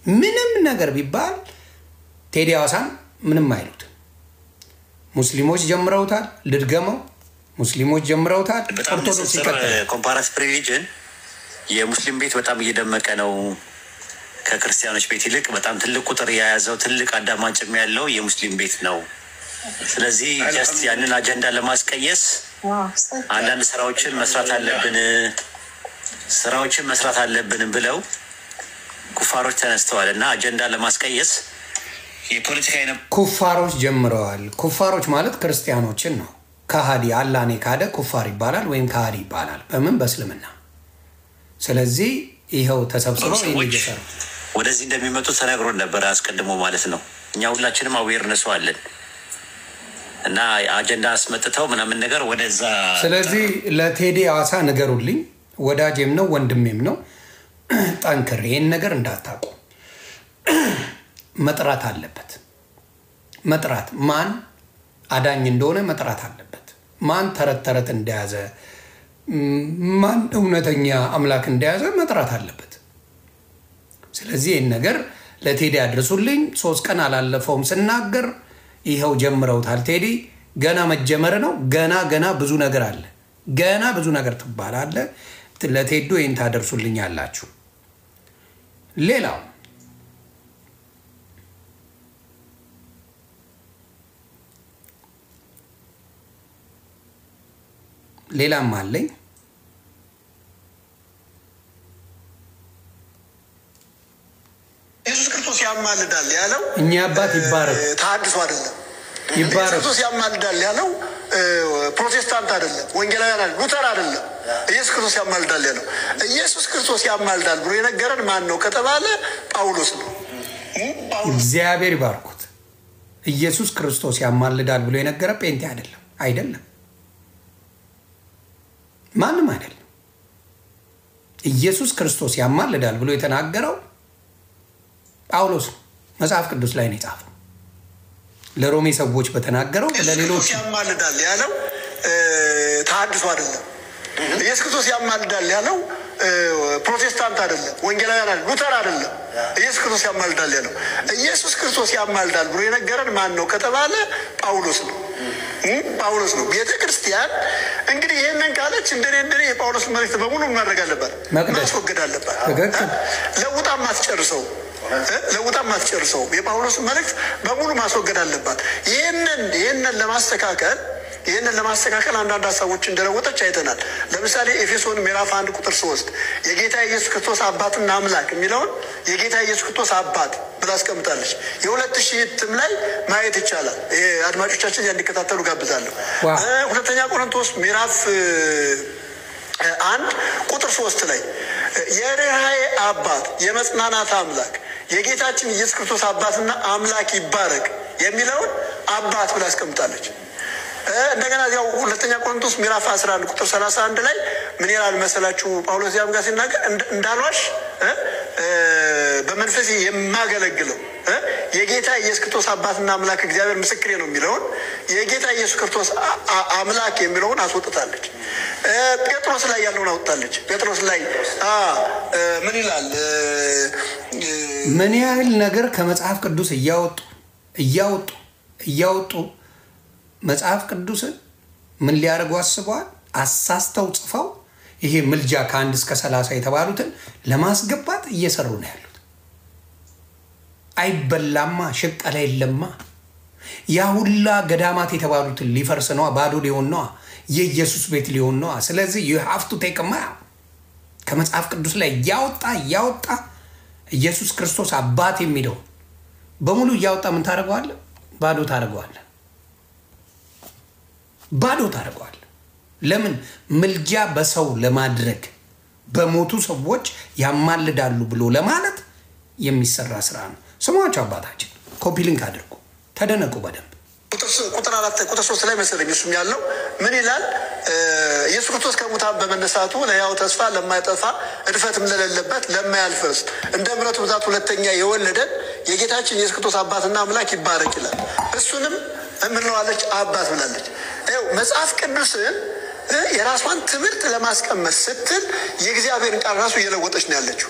ምንም ነገር ቢባል ቴዲ አዋሳን ምንም አይሉትም። ሙስሊሞች ጀምረውታል። ልድገመው፣ ሙስሊሞች ጀምረውታል። ኦርቶዶክስ ይቀጥላል። ኮምፓራቲቭ ሪሊጅን የሙስሊም ቤት በጣም እየደመቀ ነው። ከክርስቲያኖች ቤት ይልቅ በጣም ትልቅ ቁጥር የያዘው ትልቅ አዳማጭም ያለው የሙስሊም ቤት ነው። ስለዚህ ጀስት ያንን አጀንዳ ለማስቀየስ አንዳንድ ስራዎችን መስራት አለብን ብለው ኩፋሮች ተነስተዋል እና አጀንዳ ለማስቀየስ የፖለቲካ ኩፋሮች ጀምረዋል። ኩፋሮች ማለት ክርስቲያኖችን ነው። ከሃዲ አላኔ ካደ ኩፋር ይባላል ወይም ከሃዲ ይባላል በምን በእስልምና። ስለዚህ ይኸው ተሰብስበው ይነገራሉ። ወደዚህ እንደሚመጡ ተነግሮን ነበር አስቀድሞ ማለት ነው። እኛ ሁላችንም አዌርነሱ አለን እና አጀንዳ አስመጥተው ምናምን ነገር ወደዛ። ስለዚህ ለቴዲ አዋሳ ንገሩልኝ። ወዳጄም ነው ወንድሜም ነው። ጠንክሬ ይህን ነገር እንዳታቁ መጥራት አለበት። መጥራት ማን አዳኝ እንደሆነ መጥራት አለበት። ማን ተረት ተረት እንደያዘ ማን እውነተኛ አምላክ እንደያዘ መጥራት አለበት። ስለዚህ ይህን ነገር ለቴዲ አድርሱልኝ። 3 ቀን አላለፈውም ስናገር ይኸው ጀምረውታል። ቴዲ ገና መጀመር ነው። ገና ብዙ ነገር አለ። ገና ብዙ ነገር ትባላለ። ለቴዶ ይህን ታደርሱልኝ ያላችሁ። ሌላው ሌላም አለኝ። ኢየሱስ ክርስቶስ ያማልዳል ያለው እኛ አባት ይባረክ ታድሶ አይደለም። ይባረክ። ኢየሱስ ክርስቶስ ያማልዳል ያለው ፕሮቴስታንት አይደለም፣ ወንጌላውያን አይደለም፣ ሉተር አይደለም። ኢየሱስ ክርስቶስ ያማልዳል ያለው ኢየሱስ ክርስቶስ ያማልዳል ብሎ የነገረን ማን ነው ከተባለ ጳውሎስ ነው። እግዚአብሔር ይባርኩት። ኢየሱስ ክርስቶስ ያማልዳል ብሎ የነገረ ጴንጤ አይደለም፣ ማንም አይደለም። ኢየሱስ ክርስቶስ ያማልዳል ብሎ የተናገረው ጳውሎስ መጽሐፍ ቅዱስ ላይ ነው የጻፈው። ለሮሜ ሰዎች በተናገረው ለሌሎች ያማልዳል ያለው ታድሶ አይደለም። ኢየሱስ ክርስቶስ ያማልዳል ያለው ፕሮቴስታንት አይደለም፣ ወንጌላውያን አይደለም፣ ሉተር አይደለም። ኢየሱስ ክርስቶስ ያማልዳል ያለው ኢየሱስ ክርስቶስ ያማልዳል ብሎ የነገረን ማን ነው ከተባለ ጳውሎስ ነው። ጳውሎስ ነው። ቤተ ክርስቲያን እንግዲህ ይህንን ካለች እንደኔ የጳውሎስ መልእክት በሙሉ ማድረግ አለባት፣ ማስወገድ አለባት። ለውጣ ማትጨርሰው የጳውሎስ መልእክት በሙሉ ማስወገድ አለባት። ይህንን ለማስተካከል አንዳንድ ሀሳቦች እንደለወጠች አይተናል። ለምሳሌ ኤፌሶን ምዕራፍ 1 ቁጥር 3 የጌታ ኢየሱስ ክርስቶስ አባትና አምላክ የሚለውን የጌታ ኢየሱስ ክርስቶስ አባት ብላ አስቀምጣለች። የ2000 እትም ላይ ማየት ይቻላል። አድማጮቻችን እንዲከታተሉ ጋብዛለሁ። ሁለተኛ ቆሮንቶስ ምዕራፍ 1 ቁጥር 3 ላይ የርኅራኄ አባት የመጽናናት አምላክ የጌታችን ኢየሱስ ክርስቶስ አባትና አምላክ ይባረክ የሚለውን አባት ብላ አስቀምጣለች። እንደገና ያው ሁለተኛ ቆሮንቶስ ምዕራፍ 11 ቁጥር 31 ላይ ምን ይላል መሰላችሁ? ጳውሎስ ያም ጋር ሲናገር እንዳልዋሽ በመንፈስ የማገለግለው የጌታ ኢየሱስ ክርስቶስ አባትና አምላክ እግዚአብሔር ምስክሬ ነው የሚለውን የጌታ ኢየሱስ ክርስቶስ አምላክ የሚለውን አስወጥታለች። ጴጥሮስ ላይ ያለውን አወጣለች። ጴጥሮስ ላይ ምን ይላል? ምን ያህል ነገር ከመጽሐፍ ቅዱስ እያወጡ መጽሐፍ ቅዱስን ምን ሊያደርጉ አስበዋል? አሳስተው ጽፈው ይሄ ምልጃ ከ1 እስከ 30 የተባሉትን ለማስገባት እየሰሩ ነው ያሉት። አይበላማ ሽቀላ የለማ ያ ሁላ ገዳማት የተባሉትን ሊፈርስ ነው ባዶ ሊሆን ነው የኢየሱስ ቤት ሊሆን ነው ስለዚህ you have to take a map ከመጽሐፍ ቅዱስ ላይ ያወጣ ኢየሱስ ክርስቶስ አባት የሚለው በሙሉ ያወጣ ምን ታረጋዋለ ባዶ ታረጋዋለ ለምን ምልጃ በሰው ለማድረግ በሞቱ ሰዎች ያማልዳሉ ብሎ ለማለት የሚሰራ ስራ ነው ስሟቸው አባታችን ኮፒ ሊንክ አድርጉ ተደነቁ በደንብ ቁጥር 4 ቁጥር 3 ላይ መሰለኝ እሱም ያለው ምን ይላል ኢየሱስ ክርስቶስ ከሙታን በመነሳቱ ለሕያው ተስፋ ለማይጠፋ እድፈትም ለሌለበት ለማያልፍ ርስት እንደ ምሕረቱ ብዛት ሁለተኛ የወለደን የጌታችን ኢየሱስ ክርስቶስ አባትና አምላክ ይባረክ ይላል እሱንም ምን ለዋለች አባት ብላለች ይኸው መጽሐፍ ቅዱስን የራሷን ትምህርት ለማስቀመጥ ስትል የእግዚአብሔርን ቃል ራሱ እየለወጠች ነው ያለችው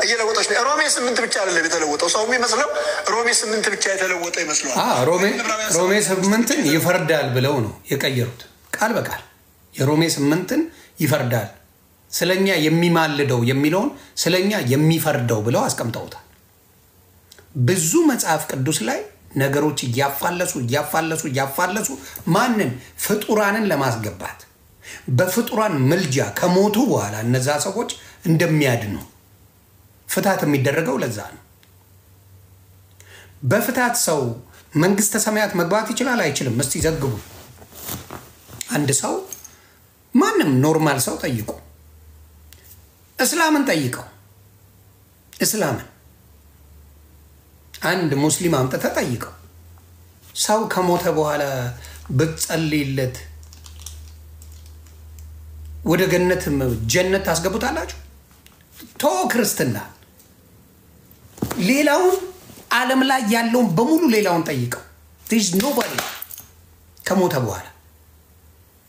እየለወጠች ነው ሮሜ 8 ብቻ አይደለም የተለወጠው ሰው የሚመስለው ሮሜ 8 ብቻ የተለወጠ ይመስላል ሮሜ 8 ይፈርዳል ብለው ነው የቀየሩት ቃል በቃል የሮሜ 8 ይፈርዳል ስለኛ የሚማልደው የሚለውን ስለኛ የሚፈርደው ብለው አስቀምጠውታል ብዙ መጽሐፍ ቅዱስ ላይ ነገሮች ያፋለሱ ማንን ፍጡራንን ለማስገባት በፍጡራን ምልጃ ከሞቱ በኋላ እነዛ ሰዎች እንደሚያድኑ ፍታት የሚደረገው ለዛ ነው በፍታት ሰው መንግስተ ሰማያት መግባት ይችላል አይችልም እስቲ ዘግቡ አንድ ሰው ማንም ኖርማል ሰው ጠይቁ እስላምን ጠይቀው እስላምን አንድ ሙስሊም አምጥተ ጠይቀው ሰው ከሞተ በኋላ ብትጸልይለት ወደ ጀነት ታስገቡታላችሁ ቶ ክርስትና ሌላውን ዓለም ላይ ያለውን በሙሉ ሌላውን ጠይቀው there is nobody ከሞተ በኋላ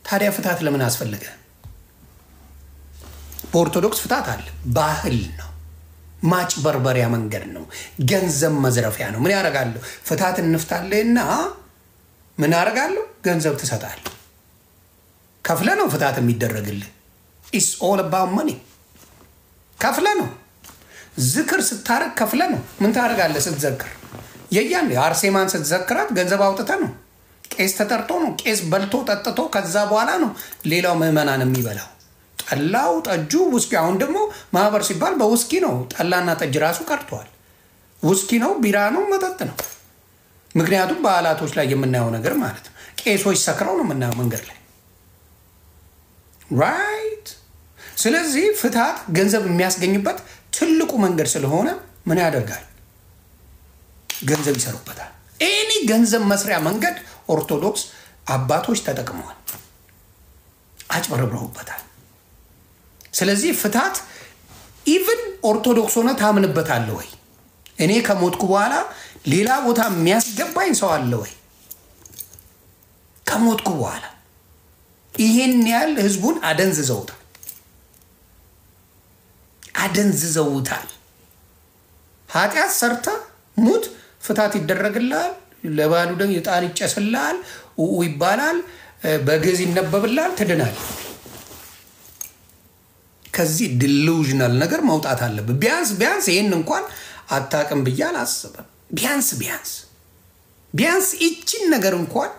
ታዲያ ፍታት ለምን አስፈልገ በኦርቶዶክስ ፍታት አለ ባህል ነው ማጭበርበሪያ መንገድ ነው ገንዘብ መዝረፊያ ነው ምን ያረጋሉ ፍታት እንፍታለና ምን ያረጋሉ ገንዘብ ትሰጣለ ከፍለ ነው ፍታት የሚደረግልህ it's all about money ከፍለ ነው ዝክር ስታረግ ከፍለ ነው ምን ታረጋለህ ስትዘክር የያን አርሴማን ስትዘክራት ገንዘብ አውጥተ ነው ቄስ ተጠርቶ ነው ቄስ በልቶ ጠጥቶ ከዛ በኋላ ነው ሌላው ምዕመናን የሚበላው ጠላው ጠጁ ውስኪ አሁን ደግሞ ማህበር ሲባል በውስኪ ነው ጠላና ጠጅ ራሱ ቀርቷል ውስኪ ነው ቢራ ነው መጠጥ ነው ምክንያቱም በዓላቶች ላይ የምናየው ነገር ማለት ነው ቄሶች ሰክረው ነው የምናየው መንገድ ላይ ራይት ስለዚህ ፍታት ገንዘብ የሚያስገኝበት ትልቁ መንገድ ስለሆነ ምን ያደርጋል ገንዘብ ይሰሩበታል ኤኒ ገንዘብ መስሪያ መንገድ ኦርቶዶክስ አባቶች ተጠቅመዋል አጭበረብረውበታል ስለዚህ ፍታት ኢቭን ኦርቶዶክስ ሆነ ታምንበታል ወይ እኔ ከሞትኩ በኋላ ሌላ ቦታ የሚያስገባኝ ሰው አለ ወይ ከሞትኩ በኋላ ይሄን ያህል ህዝቡን አደንዝዘውታል ኃጢአት ሰርታ ሙት ፍታት ይደረግልሃል ለባሉ ደም ይጣን ይጨስልሃል ይባላል በግዝ ይነበብልሃል ትድናል ከዚህ ዲሉዥናል ነገር መውጣት አለበት ቢያንስ ይሄን እንኳን አታቀም ብያል አስበም ቢያንስ እቺን ነገር እንኳን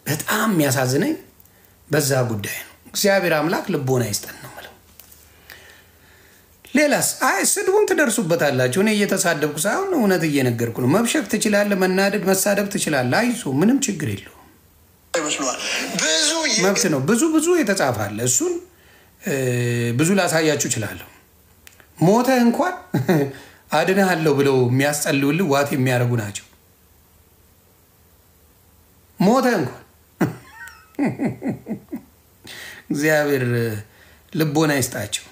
በጣም የሚያሳዝነኝ በዛ ጉዳይ ነው እግዚአብሔር አምላክ ልቦና ይስጠን ነው ማለት ሌላስ ስድቡን ትደርሱበታላችሁ እኔ እየተሳደብኩ ሳይሆን እውነት እየነገርኩ ነው መብሸክ ትችላለህ መናደድ መሳደብ ትችላለህ አይዞ ምንም ችግር የለውም መብት ነው ብዙ የተጻፋለ እሱን ብዙ ላሳያችሁ እችላለሁ ሞተ እንኳን አድነሃለሁ ብለው የሚያስጸልዩልህ ዋት የሚያረጉ ናቸው ሞተ እንኳን እግዚአብሔር ልቦና ይስጣቸው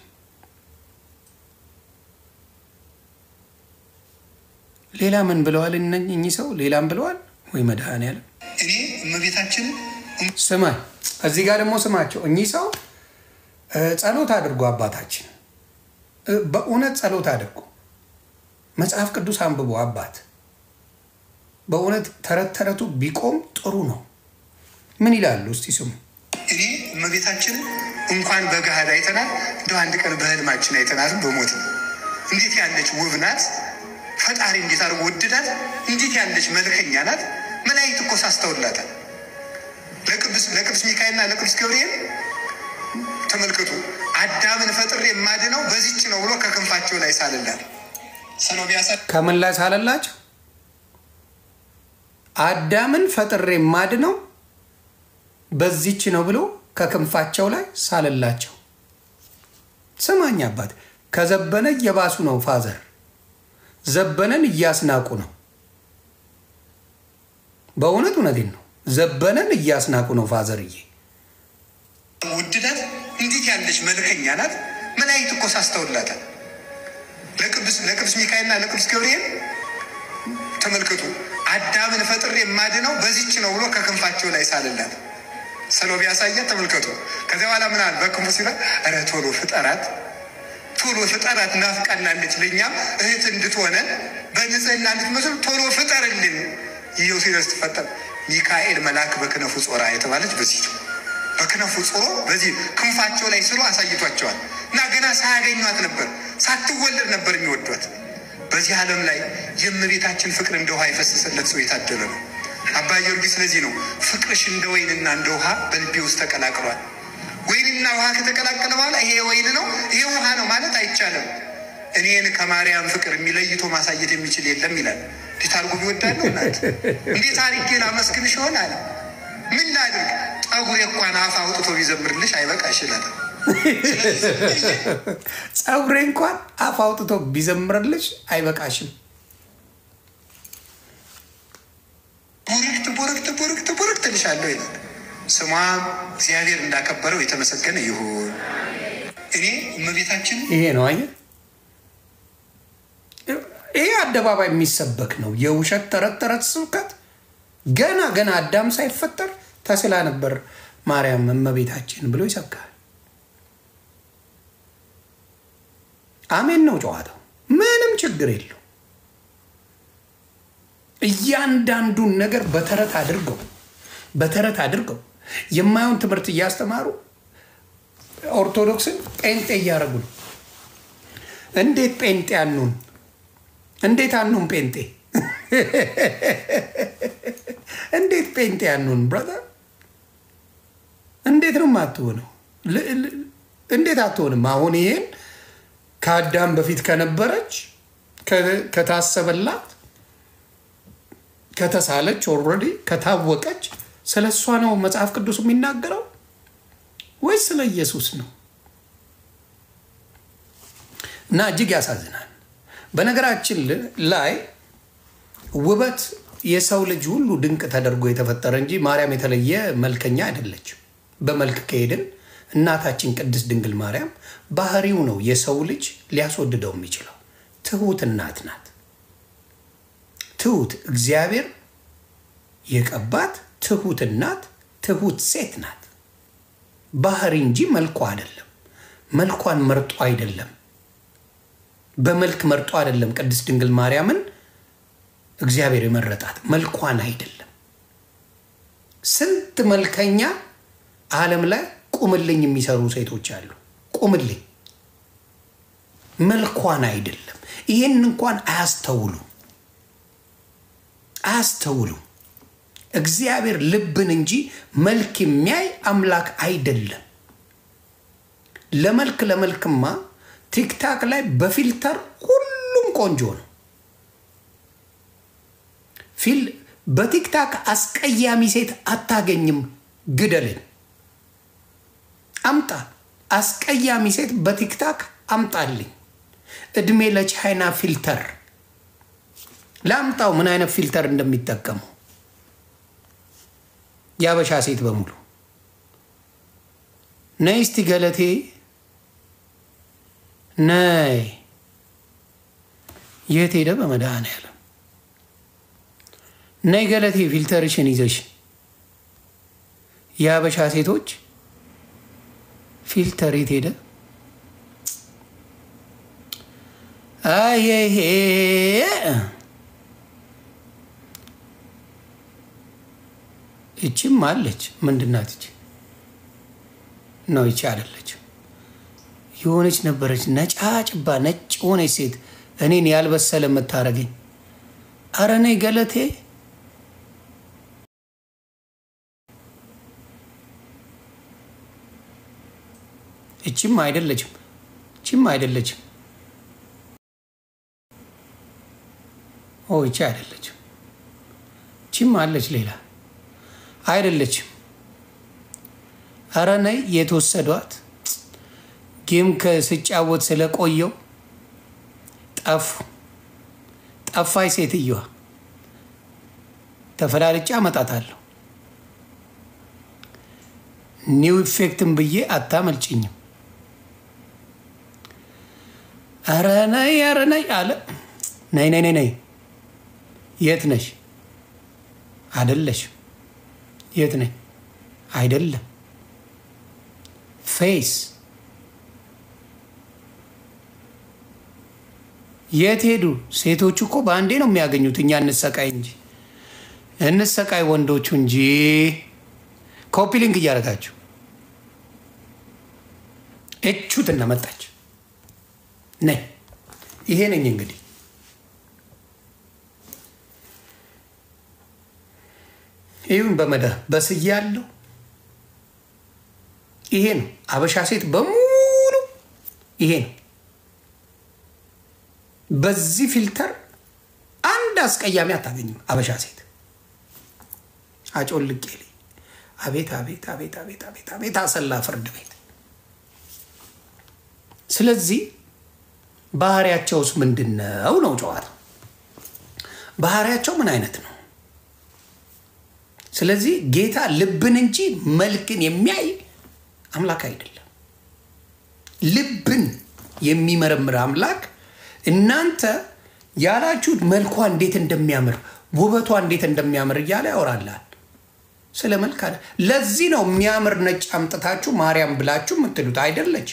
ሌላ ምን ብለዋል እነኚህ ሰው ሌላም ብለዋል ወይ መድኃኒዓለም እኔ እመቤታችን ስማ እዚህ ጋር ደግሞ ስማቸው እኚህ ሰው ጸሎት አድርጎ አባታችን በእውነት ጸሎት አድርጎ መጽሐፍ ቅዱስ አንብቦ አባት በእውነት ተረተረቱ ቢቆም ጥሩ ነው ምን ይላሉ እስቲ ስሙ እኔ እመቤታችን እንኳን በገሃድ አይተናል እንደው አንድ ቀን በህልማችን አይተናል በሞት እንዴት ያለች ውብ ናት ፈጣሪ እንዴት አድርጎ ወደዳት! እንዴት ያለች መልከኛ ናት! መላእክት እኮ ሳስተውላታል። ለቅዱስ ሚካኤልና ለቅዱስ ገብርኤል ተመልከቱ፣ አዳምን ፈጥሬ የማድነው በዚች ነው ብሎ ከክንፋቸው ላይ ሳለላት። ከምን ላይ ሳለላቸው? አዳምን ፈጥሬ የማድነው በዚች ነው ብሎ ከክንፋቸው ላይ ሳለላቸው። ስማኝ አባት፣ ከዘበነ እየባሱ ነው ፋዘር። ዘበነን እያስናቁ ነው። በእውነት እውነቴን ነው። ዘበነን እያስናቁ ነው ፋዘርዬ። ውድናት እንዴት ያለች መልከኛ ናት! መላእክት እኮ ሳስተውላታል። ለቅዱስ ሚካኤልና ለቅዱስ ገብርኤል ተመልከቱ፣ አዳምን ፈጥሬ የማድነው በዚች ነው ብሎ ከክንፋቸው ላይ ሳለላት። ስለ ቢያሳያት ተመልከቱ። ከዚያ በኋላ ምን አለ? በክንፉ ሲላ ኧረ ቶሎ ፍጠራት ናፍቃናለች፣ ለእኛም እህት እንድትሆነን በንጽህና እንድትመስል ቶሎ ፍጠርልን። ይኸው ሲደርስ ትፈጠር ሚካኤል መልአክ በክነፉ ጾራ የተባለች በዚህ በክነፉ ጾሮ በዚህ ክንፋቸው ላይ ስሎ አሳይቷቸዋል። እና ገና ሳያገኟት ነበር፣ ሳትወለድ ነበር የሚወዷት። በዚህ ዓለም ላይ የእመቤታችን ፍቅር እንደ ውሃ የፈሰሰለት ሰው የታደለ ነው። አባ ጊዮርጊስ ስለዚህ ነው ፍቅርሽ እንደ ወይንና እንደ ውሃ በልቤ ውስጥ ተቀላቅሏል። ወይንና ውሃ ከተቀላቀለ በኋላ ይሄ ወይን ነው ይሄ ውሃ ነው ማለት አይቻልም። እኔን ከማርያም ፍቅር የሚለይቶ ማሳየት የሚችል የለም ይላል። እንዴት አድርጎ ቢወዳል ነው እናት! እንዴት አድርጌ ላመስግንሽ ይሆናል? ምን ላድርግ? ጸጉሬ እንኳን አፍ አውጥቶ ቢዘምርልሽ አይበቃሽ ይላል። ጸጉሬ እንኳን አፍ አውጥቶ ቢዘምርልሽ አይበቃሽም። ቦረክት ልሻለሁ ይላል። ስሟም እግዚአብሔር እንዳከበረው የተመሰገነ ይሁን። እኔ እመቤታችን ይሄ ነው አየህ፣ ይሄ አደባባይ የሚሰበክ ነው። የውሸት ተረት ስብከት ገና አዳም ሳይፈጠር ተስላ ነበር ማርያም እመቤታችን ብሎ ይሰብካል። አሜን ነው ጨዋታው፣ ምንም ችግር የለው። እያንዳንዱን ነገር በተረት አድርገው የማየውን ትምህርት እያስተማሩ ኦርቶዶክስን ጴንጤ እያደረጉ ነው። እንዴት ጴንጤ አኑን? እንዴት አኑን ጴንጤ? እንዴት ጴንጤ አኑን? ብራዘር እንዴት ነው የማትሆነው? እንዴት አትሆንም? አሁን ይሄን ከአዳም በፊት ከነበረች ከታሰበላት ከተሳለች ኦልሬዲ ከታወቀች ስለ እሷ ነው መጽሐፍ ቅዱስ የሚናገረው ወይስ ስለ ኢየሱስ ነው? እና እጅግ ያሳዝናል። በነገራችን ላይ ውበት የሰው ልጅ ሁሉ ድንቅ ተደርጎ የተፈጠረ እንጂ ማርያም የተለየ መልከኛ አይደለችም። በመልክ ከሄድን እናታችን ቅድስት ድንግል ማርያም ባህሪው ነው የሰው ልጅ ሊያስወድደው የሚችለው። ትሁት እናት ናት። ትሁት እግዚአብሔር የቀባት ትሁት እናት፣ ትሁት ሴት ናት። ባህሪ እንጂ መልኳ አይደለም። መልኳን መርጦ አይደለም፣ በመልክ መርጦ አይደለም። ቅድስት ድንግል ማርያምን እግዚአብሔር የመረጣት መልኳን አይደለም። ስንት መልከኛ ዓለም ላይ ቁምልኝ የሚሰሩ ሴቶች አሉ። ቁምልኝ መልኳን አይደለም። ይህን እንኳን አያስተውሉ። እግዚአብሔር ልብን እንጂ መልክ የሚያይ አምላክ አይደለም። ለመልክማ ቲክታክ ላይ በፊልተር ሁሉም ቆንጆ ነው። በቲክታክ አስቀያሚ ሴት አታገኝም። ግደልን፣ አምጣ። አስቀያሚ ሴት በቲክታክ አምጣልኝ። እድሜ ለቻይና ፊልተር ላምጣው። ምን አይነት ፊልተር እንደሚጠቀሙ ያበሻ ሴት በሙሉ ነይ እስቲ ገለቴ ነይ። የት ሄደ? በመድኃኔዓለም ነይ ገለቴ ፊልተርሽን ይዘሽ። ያበሻ ሴቶች ፊልተር የት ሄደ? አየሄ እቺም አለች። ምንድናት እቺ? ነው እቺ አይደለች። የሆነች ነበረች ነጫጭባ ነጭ ሆነች ሴት እኔን ያልበሰለ የምታረገኝ? አረ ነይ ገለቴ። እቺም አይደለችም፣ እቺም አይደለችም። እቺ አይደለችም። እቺም አለች ሌላ አይደለችም። አረ ነይ። የተወሰዷት ጌም ከስጫወት ስለቆየው ጠፋይ ሴትዮዋ። ተፈላልጫ አመጣታለሁ። ኒው ኢፌክትም ብዬ አታመልጭኝም። አረ ነይ አለ። ነይ። የት ነሽ? አይደለሽ። የት ነኝ? አይደለም። ፌስ የት ሄዱ? ሴቶቹ እኮ በአንዴ ነው የሚያገኙት። እኛ እንሰቃይ ወንዶቹ እንጂ። ኮፒ ሊንክ እያደረጋችሁ እቹት እናመጣች ነይ። ይሄ ነኝ እንግዲህ። ይሁን በመዳ በስዬ ያለው ይሄ ነው። አበሻ ሴት በሙሉ ይሄ ነው። በዚህ ፊልተር አንድ አስቀያሚ አታገኝም። አበሻ ሴት አጮልቄ አቤት አሰላ ፍርድ ቤት። ስለዚህ ባህሪያቸውስ ምንድነው ነው ጨዋታ። ባህሪያቸው ምን አይነት ነው? ስለዚህ ጌታ ልብን እንጂ መልክን የሚያይ አምላክ አይደለም። ልብን የሚመረምር አምላክ እናንተ ያላችሁት መልኳ እንዴት እንደሚያምር ውበቷ እንዴት እንደሚያምር እያለ ያወራላል። ስለ መልክ አለ። ለዚህ ነው የሚያምር ነጭ አምጥታችሁ ማርያም ብላችሁ የምትሉት አይደለች።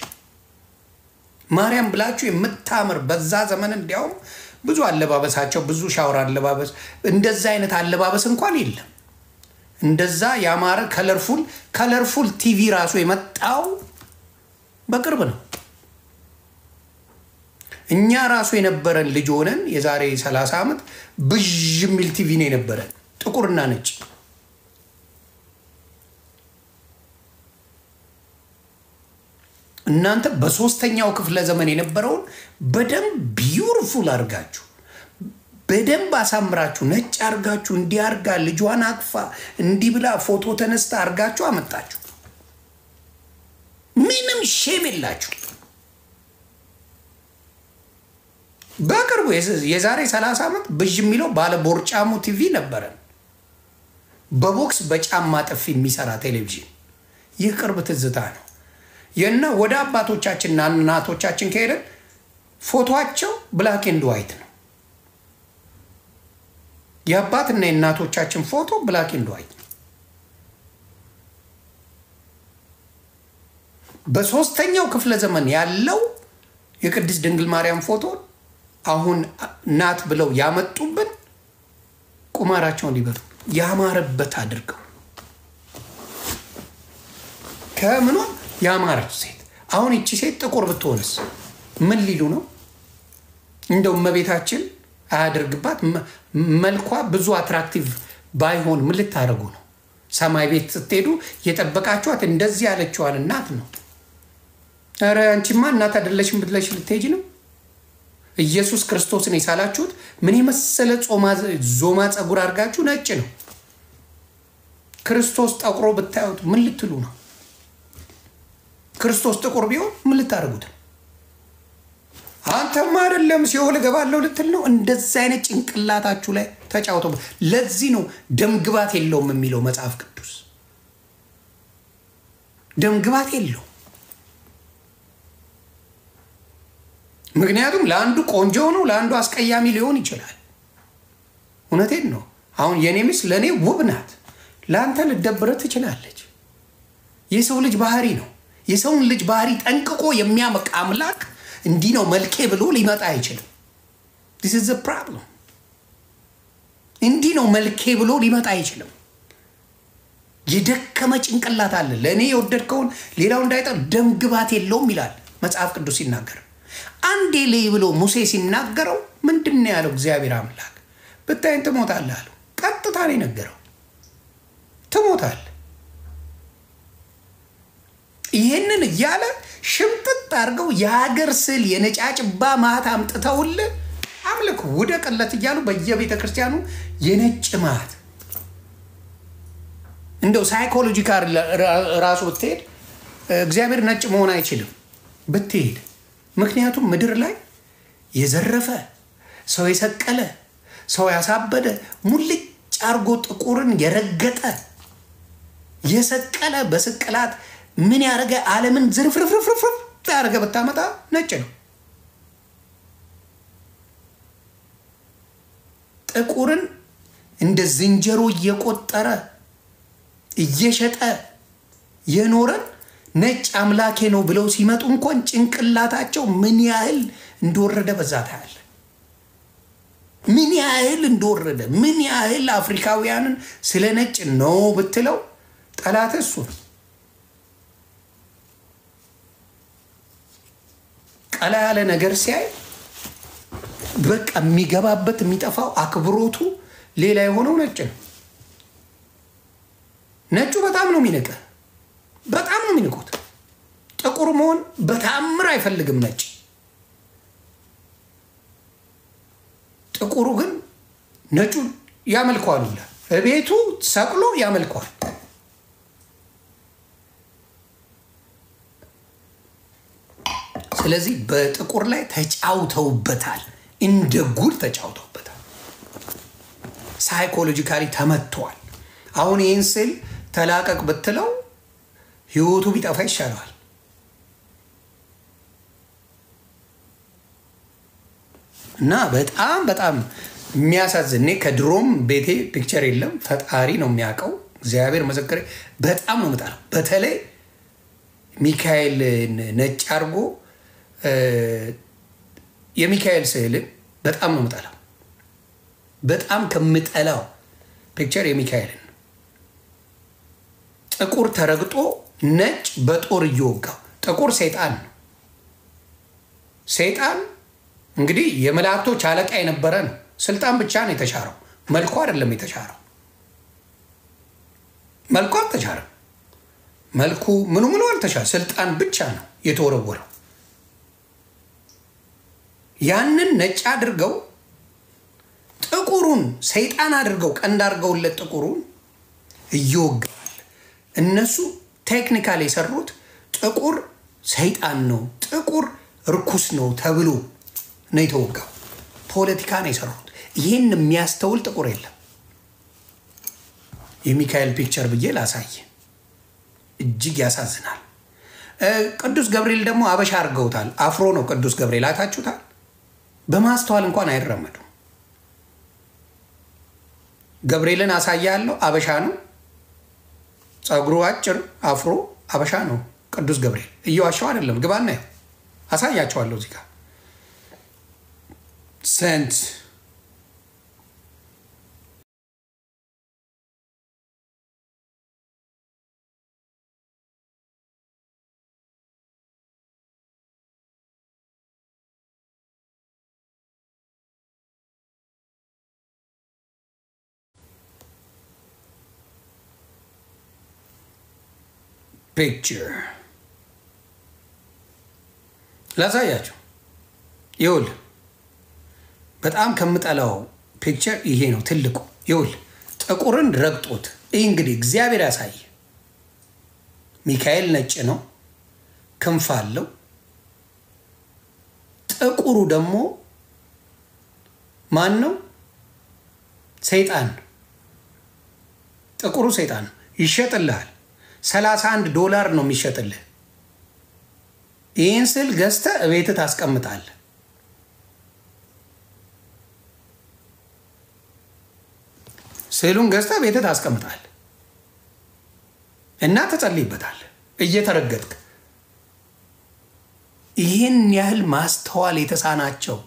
ማርያም ብላችሁ የምታምር በዛ ዘመን እንዲያውም ብዙ አለባበሳቸው ብዙ ሻወር አለባበስ እንደዛ አይነት አለባበስ እንኳን የለም። እንደዛ ያማረ ከለርፉል ቲቪ ራሱ የመጣው በቅርብ ነው። እኛ ራሱ የነበረን ልጅ ሆነን የዛሬ 30 ዓመት ብዥ የሚል ቲቪ ነው የነበረን፣ ጥቁርና ነጭ። እናንተ በሶስተኛው ክፍለ ዘመን የነበረውን በደንብ ቢዩቲፉል አድርጋችሁ በደንብ አሳምራችሁ ነጭ አድርጋችሁ እንዲያርጋ ልጇን አቅፋ እንዲህ ብላ ፎቶ ተነስታ አድርጋችሁ አመጣችሁ። ምንም ሼም የላችሁ። በቅርቡ የዛሬ 30 ዓመት ብዥ የሚለው ባለ ቦርጫሙ ቲቪ ነበረን፣ በቦክስ በጫማ ጥፊ የሚሰራ ቴሌቪዥን። ይህ ቅርብ ትዝታ ነው። የና ወደ አባቶቻችንና እናቶቻችን ከሄደን ፎቶአቸው ብላክ ኤንድ ዋይት ነው። የአባትና የእናቶቻችን ፎቶ ብላክ ኤንድ ዋይት ነው። በሶስተኛው ክፍለ ዘመን ያለው የቅድስት ድንግል ማርያም ፎቶ አሁን ናት ብለው ያመጡብን ቁማራቸውን ሊበሉ ያማረበት አድርገው ከምኑ ያማረች ሴት። አሁን እቺ ሴት ጥቁር ብትሆንስ ምን ሊሉ ነው? እንደው እመቤታችን አያደርግባት መልኳ ብዙ አትራክቲቭ ባይሆን ምን ልታደርጉ ነው? ሰማይ ቤት ስትሄዱ የጠበቃችኋት እንደዚህ ያለችዋን እናት ነው። ኧረ አንቺማ እናት አይደለሽም ብትለሽ ልትሄጂ ነው? ኢየሱስ ክርስቶስን የሳላችሁት ምን የመሰለ ዞማ ጸጉር አድርጋችሁ ነጭ ነው። ክርስቶስ ጠቁሮ ብታዩት ምን ልትሉ ነው? ክርስቶስ ጥቁር ቢሆን ምን ልታደርጉት ነው? አንተማ አይደለም ሲኦል እገባለሁ ልትል ነው? እንደዛ አይነት ጭንቅላታችሁ ላይ ተጫውተው። ለዚህ ነው ደምግባት የለውም የሚለው መጽሐፍ ቅዱስ። ደምግባት የለው። ምክንያቱም ለአንዱ ቆንጆ ነው፣ ለአንዱ አስቀያሚ ሊሆን ይችላል። እውነቴን ነው። አሁን የኔ ሚስት ለኔ ውብ ናት፣ ለአንተ ልደብረት ትችላለች። የሰው ልጅ ባህሪ ነው። የሰውን ልጅ ባህሪ ጠንቅቆ የሚያመቅ አምላክ እንዲህ ነው መልኬ ብሎ ሊመጣ አይችልም። this is the problem። እንዲህ ነው መልኬ ብሎ ሊመጣ አይችልም። የደከመ ጭንቅላት አለ። ለኔ የወደድከውን ሌላው እንዳይጠር ደም ግባት የለውም ይላል መጽሐፍ ቅዱስ ሲናገር። አንዴ ልይ ብሎ ሙሴ ሲናገረው ምንድን ነው ያለው? እግዚአብሔር አምላክ ብታይን ትሞታለህ አለው። ቀጥታ ነው የነገረው፣ ትሞታለህ። ይህንን እያለ ሽምጥጥ አድርገው የሀገር ስል የነጫጭባ ማት አምጥተውልህ አምልክ ውደቅለት እያሉ በየቤተ ክርስቲያኑ የነጭ ማት። እንደው ሳይኮሎጂካል ራሱ ብትሄድ እግዚአብሔር ነጭ መሆን አይችልም ብትሄድ። ምክንያቱም ምድር ላይ የዘረፈ ሰው የሰቀለ ሰው ያሳበደ ሙልጭ አርጎ ጥቁርን የረገጠ የሰቀለ በስቅላት ምን ያደረገ ዓለምን ዝርፍርፍርፍርፍ ያደረገ ብታመጣ ነጭ ነው። ጥቁርን እንደ ዝንጀሮ እየቆጠረ እየሸጠ የኖረን ነጭ አምላኬ ነው ብለው ሲመጡ እንኳን ጭንቅላታቸው ምን ያህል እንደወረደ በዛ ታያለ። ምን ያህል እንደወረደ፣ ምን ያህል አፍሪካውያንን ስለ ነጭ ነው ብትለው ጠላት እሱ ነው። ቀላ ያለ ነገር ሲያይ በቃ የሚገባበት የሚጠፋው አክብሮቱ ሌላ የሆነው ነጭ ነው። ነጩ በጣም ነው የሚነቀ፣ በጣም ነው የሚንቁት። ጥቁር መሆን በታምር አይፈልግም ነጭ። ጥቁሩ ግን ነጩን ያመልከዋል፣ በቤቱ ሰቅሎ ያመልከዋል። ስለዚህ በጥቁር ላይ ተጫውተውበታል፣ እንደ ጉድ ተጫውተውበታል። ሳይኮሎጂካሊ ተመቷል። አሁን ይህን ስል ተላቀቅ ብትለው ህይወቱ ቢጠፋ ይሻለዋል። እና በጣም በጣም የሚያሳዝን፣ እኔ ከድሮም ቤቴ ፒክቸር የለም፣ ፈጣሪ ነው የሚያውቀው፣ እግዚአብሔር መሰከረ። በጣም ነው የምጠላው። በተለይ ሚካኤል ነጭ አድርጎ የሚካኤል ስዕልን በጣም ነው የምጠላው። በጣም ከምጠላው ፒክቸር የሚካኤልን ጥቁር ተረግጦ ነጭ በጦር እየወጋው። ጥቁር ሰይጣን ነው። ሰይጣን እንግዲህ የመላእክቶች አለቃ የነበረ ነው። ስልጣን ብቻ ነው የተሻረው፣ መልኩ አይደለም የተሻረው። መልኩ አልተሻረም። መልኩ ምኑ አልተሻረ፣ ስልጣን ብቻ ነው የተወረወረው። ያንን ነጭ አድርገው ጥቁሩን ሰይጣን አድርገው ቀንድ አድርገውለት ጥቁሩን እየወጋል። እነሱ ቴክኒካል የሰሩት ጥቁር ሰይጣን ነው፣ ጥቁር ርኩስ ነው ተብሎ ነው የተወጋው። ፖለቲካ ነው የሰሩት። ይህን የሚያስተውል ጥቁር የለም። የሚካኤል ፒክቸር ብዬ ላሳየ፣ እጅግ ያሳዝናል። ቅዱስ ገብርኤል ደግሞ አበሻ አድርገውታል። አፍሮ ነው ቅዱስ ገብርኤል፣ አይታችሁታል። በማስተዋል እንኳን አይረመዱም። ገብርኤልን አሳያለሁ፣ አበሻ ነው። ጸጉሩ አጭር አፍሮ አበሻ ነው ቅዱስ ገብርኤል። እየዋሻው አይደለም፣ ግባና ይኸው አሳያቸዋለሁ። እዚህ ጋር ሰንት ፒክቸር ላሳያቸው። ይውል በጣም ከምጠላው ፒክቸር ይሄ ነው ትልቁ። ይውል ጥቁርን ረግጦት። ይህ እንግዲህ እግዚአብሔር ያሳይ። ሚካኤል ነጭ ነው፣ ክንፍ አለው። ጥቁሩ ደግሞ ማን ነው? ሰይጣን። ጥቁሩ ሰይጣን ነው። ይሸጥልሃል። $31 ነው የሚሸጥልህ። ይህን ስል ገዝተህ እቤትህ ታስቀምጣለህ። ስዕሉን ገዝተህ ቤትህ ታስቀምጣለህ እና ትጸልይበታለህ እየተረገጥክ። ይህን ያህል ማስተዋል የተሳናቸው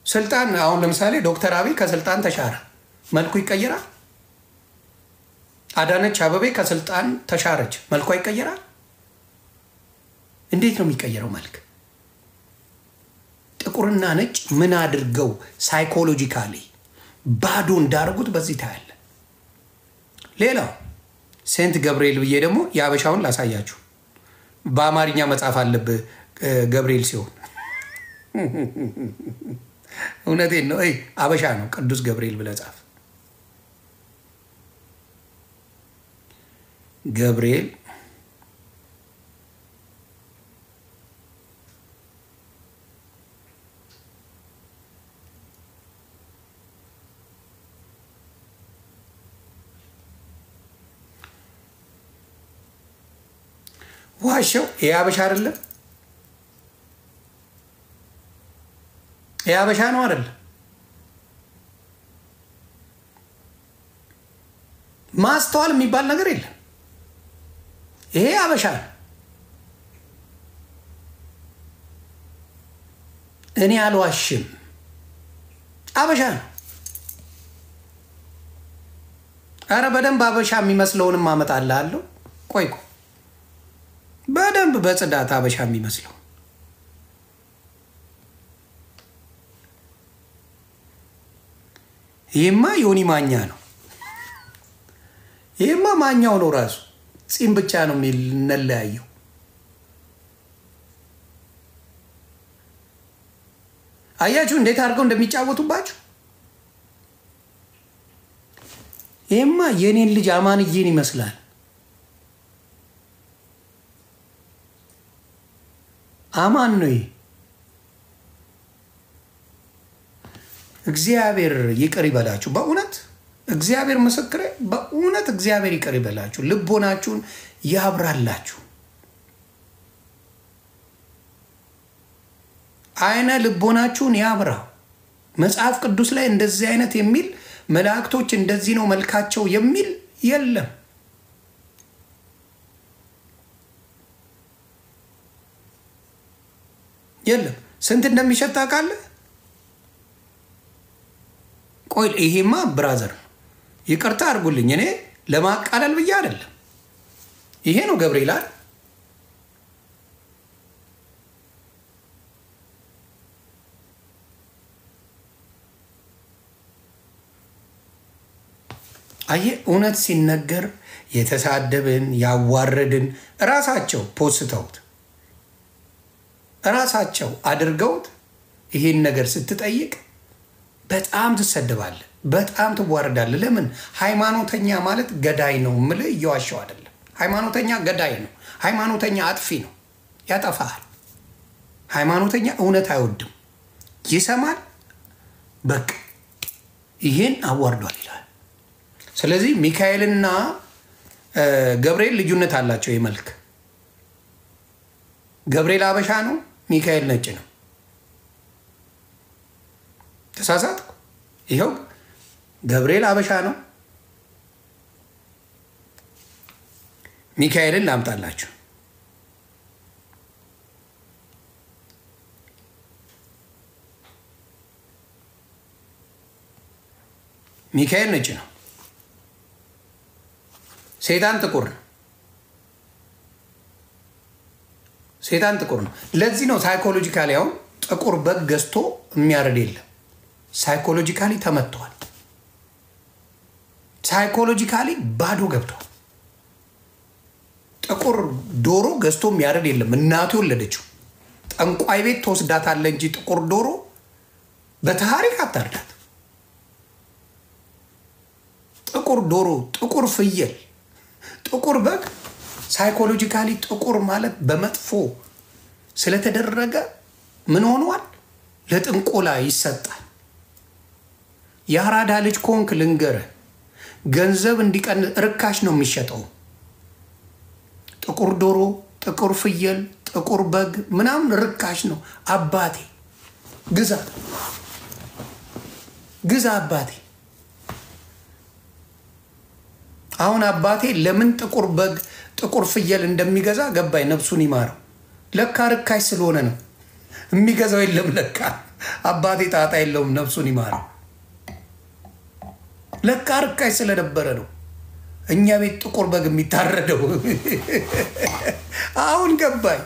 ስልጣን። አሁን ለምሳሌ ዶክተር አብይ ከስልጣን ተሻረ፣ መልኩ ይቀየራል። አዳነች አበቤ ከስልጣን ተሻረች፣ መልኳ ይቀየራል። እንዴት ነው የሚቀየረው መልክ? ጥቁርና ነጭ ምን አድርገው ሳይኮሎጂካሊ ባዶ እንዳደረጉት በዚህ ታያለ። ሌላው ሴንት ገብርኤል ብዬ ደግሞ የአበሻውን ላሳያችሁ። በአማርኛ መጻፍ አለብህ ገብርኤል ሲሆን እውነቴን ነው። አበሻ ነው። ቅዱስ ገብርኤል ብለህ ጻፍ። ገብርኤል ዋሻው የአበሻ አይደለም? የአበሻ ነው አይደለም? ማስተዋል የሚባል ነገር የለም። ይሄ አበሻ ነው። እኔ አልዋሽም። አበሻ ነው። አረ በደንብ አበሻ የሚመስለውንም አመጣልሃለሁ። ቆይ በደንብ በጽዳት አበሻ የሚመስለው ይሄማ ዮኒ ማኛ ነው። ይሄማ ማኛው ነው ራሱ። ጺም ብቻ ነው የሚለያየው። አያችሁ እንዴት አድርገው እንደሚጫወቱባችሁ። ይሄማ የኔን ልጅ አማንዬን ይመስላል። አማን ነው። እግዚአብሔር ይቅር ይበላችሁ። በእውነት እግዚአብሔር ምስክሬ፣ በእውነት እግዚአብሔር ይቅር ይበላችሁ። ልቦናችሁን ያብራላችሁ። አይነ ልቦናችሁን ያብራው። መጽሐፍ ቅዱስ ላይ እንደዚህ አይነት የሚል መላእክቶች እንደዚህ ነው መልካቸው የሚል የለም። የለም። ስንት እንደሚሸጥ ታውቃለህ? ቆይ ይሄማ ብራዘር ይቅርታ አድርጉልኝ፣ እኔ ለማቃለል ብዬ አይደለም። ይሄ ነው ገብርኤል አይደል? አየህ እውነት ሲነገር የተሳደብን ያዋረድን ራሳቸው ፖስተውት ራሳቸው አድርገውት ይሄን ነገር ስትጠይቅ በጣም ትሰደባለህ፣ በጣም ትዋረዳለህ። ለምን? ሃይማኖተኛ ማለት ገዳይ ነው የምልህ፣ እየዋሸው አይደለም። ሃይማኖተኛ ገዳይ ነው። ሃይማኖተኛ አጥፊ ነው፣ ያጠፋል። ሃይማኖተኛ እውነት አይወድም፣ ይሰማል፣ በቃ ይሄን አዋርዷል ይላል። ስለዚህ ሚካኤልና ገብርኤል ልዩነት አላቸው የመልክ። ገብርኤል አበሻ ነው፣ ሚካኤል ነጭ ነው። ተሳሳትኩ? ይኸው ገብርኤል አበሻ ነው፣ ሚካኤልን ላምጣላችሁ። ሚካኤል ነጭ ነው፣ ሰይጣን ጥቁር ነው። ሰይጣን ጥቁር ነው። ለዚህ ነው ሳይኮሎጂካሊ አሁን ጥቁር በግ ገዝቶ የሚያረድ የለም። ሳይኮሎጂካሊ ተመቷል። ሳይኮሎጂካሊ ባዶ ገብቷል። ጥቁር ዶሮ ገዝቶ የሚያረድ የለም። እናቱ የወለደችው ጠንቋይ ቤት ተወስዳታለ እንጂ ጥቁር ዶሮ በታሪክ አታርዳት። ጥቁር ዶሮ፣ ጥቁር ፍየል፣ ጥቁር በግ ሳይኮሎጂካሊ ጥቁር ማለት በመጥፎ ስለተደረገ ምን ሆኗል? ለጥንቆላ ይሰጣል። የአራዳ ልጅ ኮንክ ልንገርህ፣ ገንዘብ እንዲቀን ርካሽ ነው የሚሸጠው። ጥቁር ዶሮ፣ ጥቁር ፍየል፣ ጥቁር በግ ምናምን ርካሽ ነው። አባቴ ግዛ ግዛ አባቴ። አሁን አባቴ ለምን ጥቁር በግ ጥቁር ፍየል እንደሚገዛ ገባኝ። ነፍሱን ይማረው። ለካ ርካሽ ስለሆነ ነው የሚገዛው። የለም ለካ አባቴ ጣጣ የለውም። ነፍሱን ይማረው። ለካ ርካሽ ስለነበረ ነው እኛ ቤት ጥቁር በግ የሚታረደው። አሁን ገባኝ።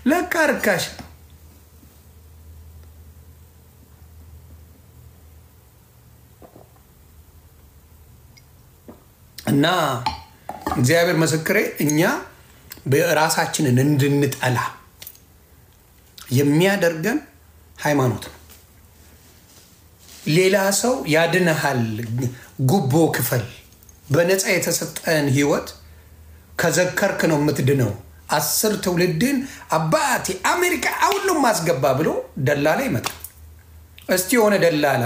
ለካ ርካሽ ነው። እና እግዚአብሔር መስክሬ እኛ በራሳችንን እንድንጠላ የሚያደርገን ሃይማኖት ነው። ሌላ ሰው ያድነሃል፣ ጉቦ ክፈል፣ በነፃ የተሰጠን ህይወት ከዘከርክ ነው የምትድነው፣ 10 ትውልድን አባቴ አሜሪካ አሁንም ማስገባ ብሎ ደላላ ይመጣል። እስቲ የሆነ ደላላ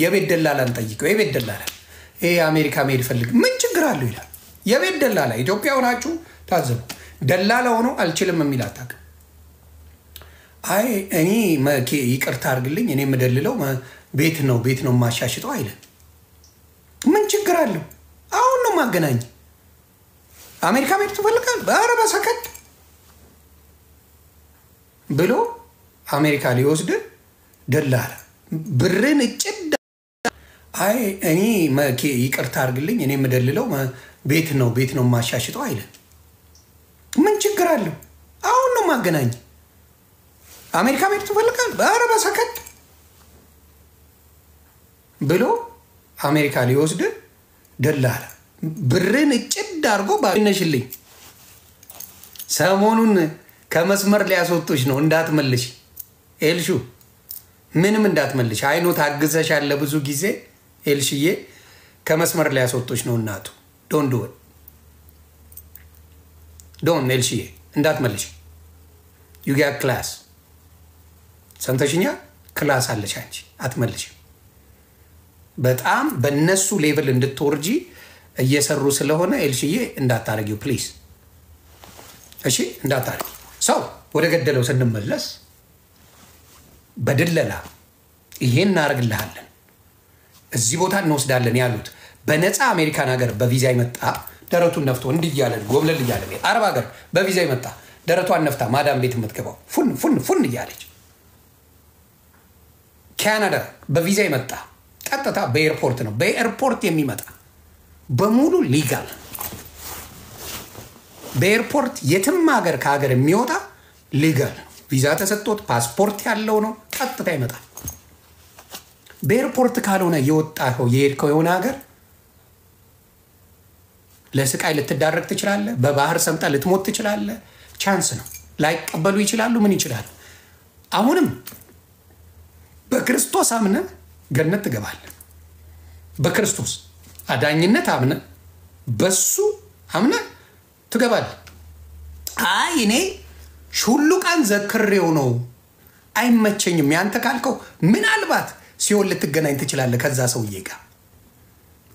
የቤት ደላላን ጠይቀው፣ የቤት ደላላ ይሄ አሜሪካ መሄድ ፈልግ ምን ችግር አለው ይላል። የቤት ደላላ ኢትዮጵያ ሆናችሁ ታዘቡ። ደላላ ሆኖ አልችልም የሚል አታውቅም። አይ እኔ ይቅርታ አድርግልኝ እኔ የምደልለው ቤት ነው ማሻሽጠው አይልም። ምን ችግር አለው? አሁን ነው ማገናኝ። አሜሪካ መሄድ ትፈልጋለህ? ኧረ በሰከንድ ብሎ አሜሪካ ሊወስድ ደላላ ብርን እጭድ። አይ እኔ ይቅርታ አድርግልኝ እኔ የምደልለው ቤት ነው ማሻሽጠው አይልም። ምን ችግር አለው? አሁን ነው ማገናኝ። አሜሪካ መሄድ ትፈልጋለህ? ኧረ በሰከንድ ብሎ አሜሪካ ሊወስድ ደላላ ብርን እጭድ አድርጎ ባነሽልኝ። ሰሞኑን ከመስመር ሊያስወጡሽ ነው እንዳትመልሽ። ኤልሹ ምንም እንዳትመልሽ። አይኖ ታግዘሻል ብዙ ጊዜ ኤልሽዬ። ከመስመር ሊያስወጡሽ ነው እናቱ። ዶን ኤልሽዬ እንዳትመልሽ። ዩ ጋት ክላስ ሰምተሽኛ? ክላስ አለሽ አንቺ፣ አትመልሽም። በጣም በነሱ ሌቭል እንድትወርጂ እየሰሩ ስለሆነ ኤልሽዬ እንዳታረጊው ፕሊዝ። እሺ እንዳታረጊ። ሰው ወደ ገደለው ስንመለስ በድለላ ይሄን እናደርግልሃለን እዚህ ቦታ እንወስዳለን ያሉት በነፃ አሜሪካን ሀገር በቪዛ ይመጣ ደረቱን ነፍቶ እንዲህ እያለ ጎብለል እያለ አረብ ሀገር በቪዛ ይመጣ ደረቷን ነፍታ ማዳም ቤት የምትገባው ፉን እያለች ካናዳ በቪዛ ይመጣ ቀጥታ በኤርፖርት ነው። በኤርፖርት የሚመጣ በሙሉ ሊጋል። በኤርፖርት የትም ሀገር ከሀገር የሚወጣ ሊጋል ነው። ቪዛ ተሰጥቶት ፓስፖርት ያለው ነው። ቀጥታ ይመጣል። በኤርፖርት ካልሆነ የወጣው የሄድከው የሆነ ሀገር ለስቃይ ልትዳረግ ትችላለህ። በባህር ሰምጣ ልትሞት ትችላለህ። ቻንስ ነው። ላይቀበሉ ይችላሉ። ምን ይችላል? አሁንም በክርስቶስ አምነ ገነት ትገባለህ። በክርስቶስ አዳኝነት አምነ በሱ አምነ ትገባለህ። አይ እኔ ሹሉቃን ዘክሬው ነው አይመቸኝም ያንተ ካልከው ምናልባት ሲኦል ልትገናኝ ትችላለህ ከዛ ሰውዬ ጋር።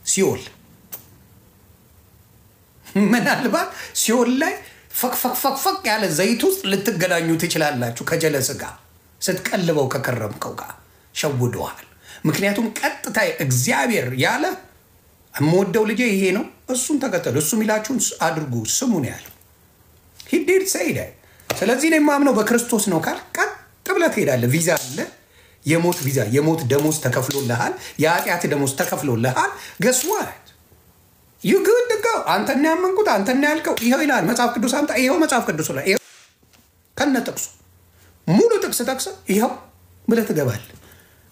ሲኦል ምናልባት ሲኦል ላይ ፈቅ ያለ ዘይት ውስጥ ልትገናኙ ትችላላችሁ ከጀለስ ጋር ስትቀልበው ከከረምከው ጋር ሸውደዋል። ምክንያቱም ቀጥታ እግዚአብሔር ያለ የምወደው ልጄ ይሄ ነው እሱን ተከተሉ እሱ ሚላችሁን አድርጉ ስሙ ነው ያለው። he did say that። ስለዚህ ነው የማምነው በክርስቶስ ነው ካል ቀጥ ብለህ ትሄዳለህ። ቪዛ አለ፣ የሞት ቪዛ፣ የሞት ደሞዝ ተከፍሎልሃል፣ የኃጢአት ደሞዝ ተከፍሎልሃል። guess what you good to go። አንተና ያመንኩት አንተና ያልከው ይሄው ይላል መጽሐፍ ቅዱስ። አንተ ይሄው መጽሐፍ ቅዱስ ላይ ይሄው ከነ ጥቅሱ ሙሉ ጥቅስ ጠቅሰህ ይሄው ብለህ ትገባለህ።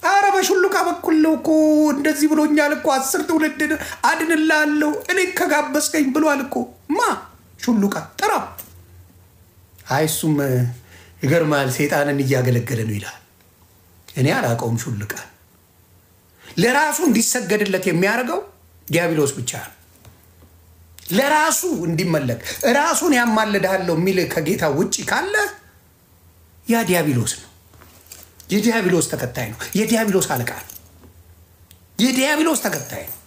አረ በሹሉቃ በኩል ነው እኮ እንደዚህ ብሎኛል እኮ 10 ትውልድ አድንላለሁ እኔ ከጋበዝከኝ ብሏል እኮ ማ ሹሉቃ ጥራ። አይ እሱም ይገርማል ሰይጣንን እያገለገለ ነው ይላል። እኔ አላውቀውም። ሹሉቃ ለራሱ እንዲሰገድለት የሚያደርገው ዲያብሎስ ብቻ ነው። ለራሱ እንዲመለክ ራሱን ያማልዳለው የሚል ከጌታ ውጪ ካለ ያ ዲያብሎስ ነው። የዲያብሎስ ተከታይ ነው። የዲያብሎስ አለቃ ነው። የዲያብሎስ ተከታይ ነው።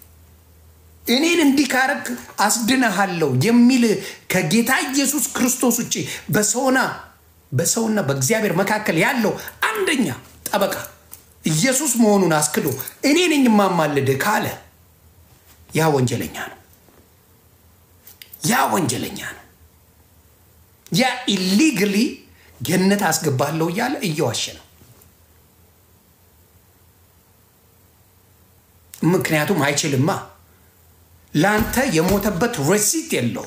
እኔን እንዲካረክ አስድነሃለሁ የሚል ከጌታ ኢየሱስ ክርስቶስ ውጪ በሰውና በእግዚአብሔር መካከል ያለው አንደኛ ጠበቃ ኢየሱስ መሆኑን አስክዶ እኔ ነኝ የማማልድ ካለ ያ ወንጀለኛ ነው። ያ ወንጀለኛ ነው። ያ ኢሊጋሊ ገነት አስገባለሁ እያለ እየዋሸ ነው። ምክንያቱም አይችልማ። ላንተ የሞተበት ሬሲት የለው።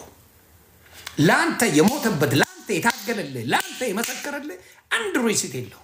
ላንተ የሞተበት ላንተ የታገለልህ ላንተ የመሰከረልህ አንድ ሬሲት የለው።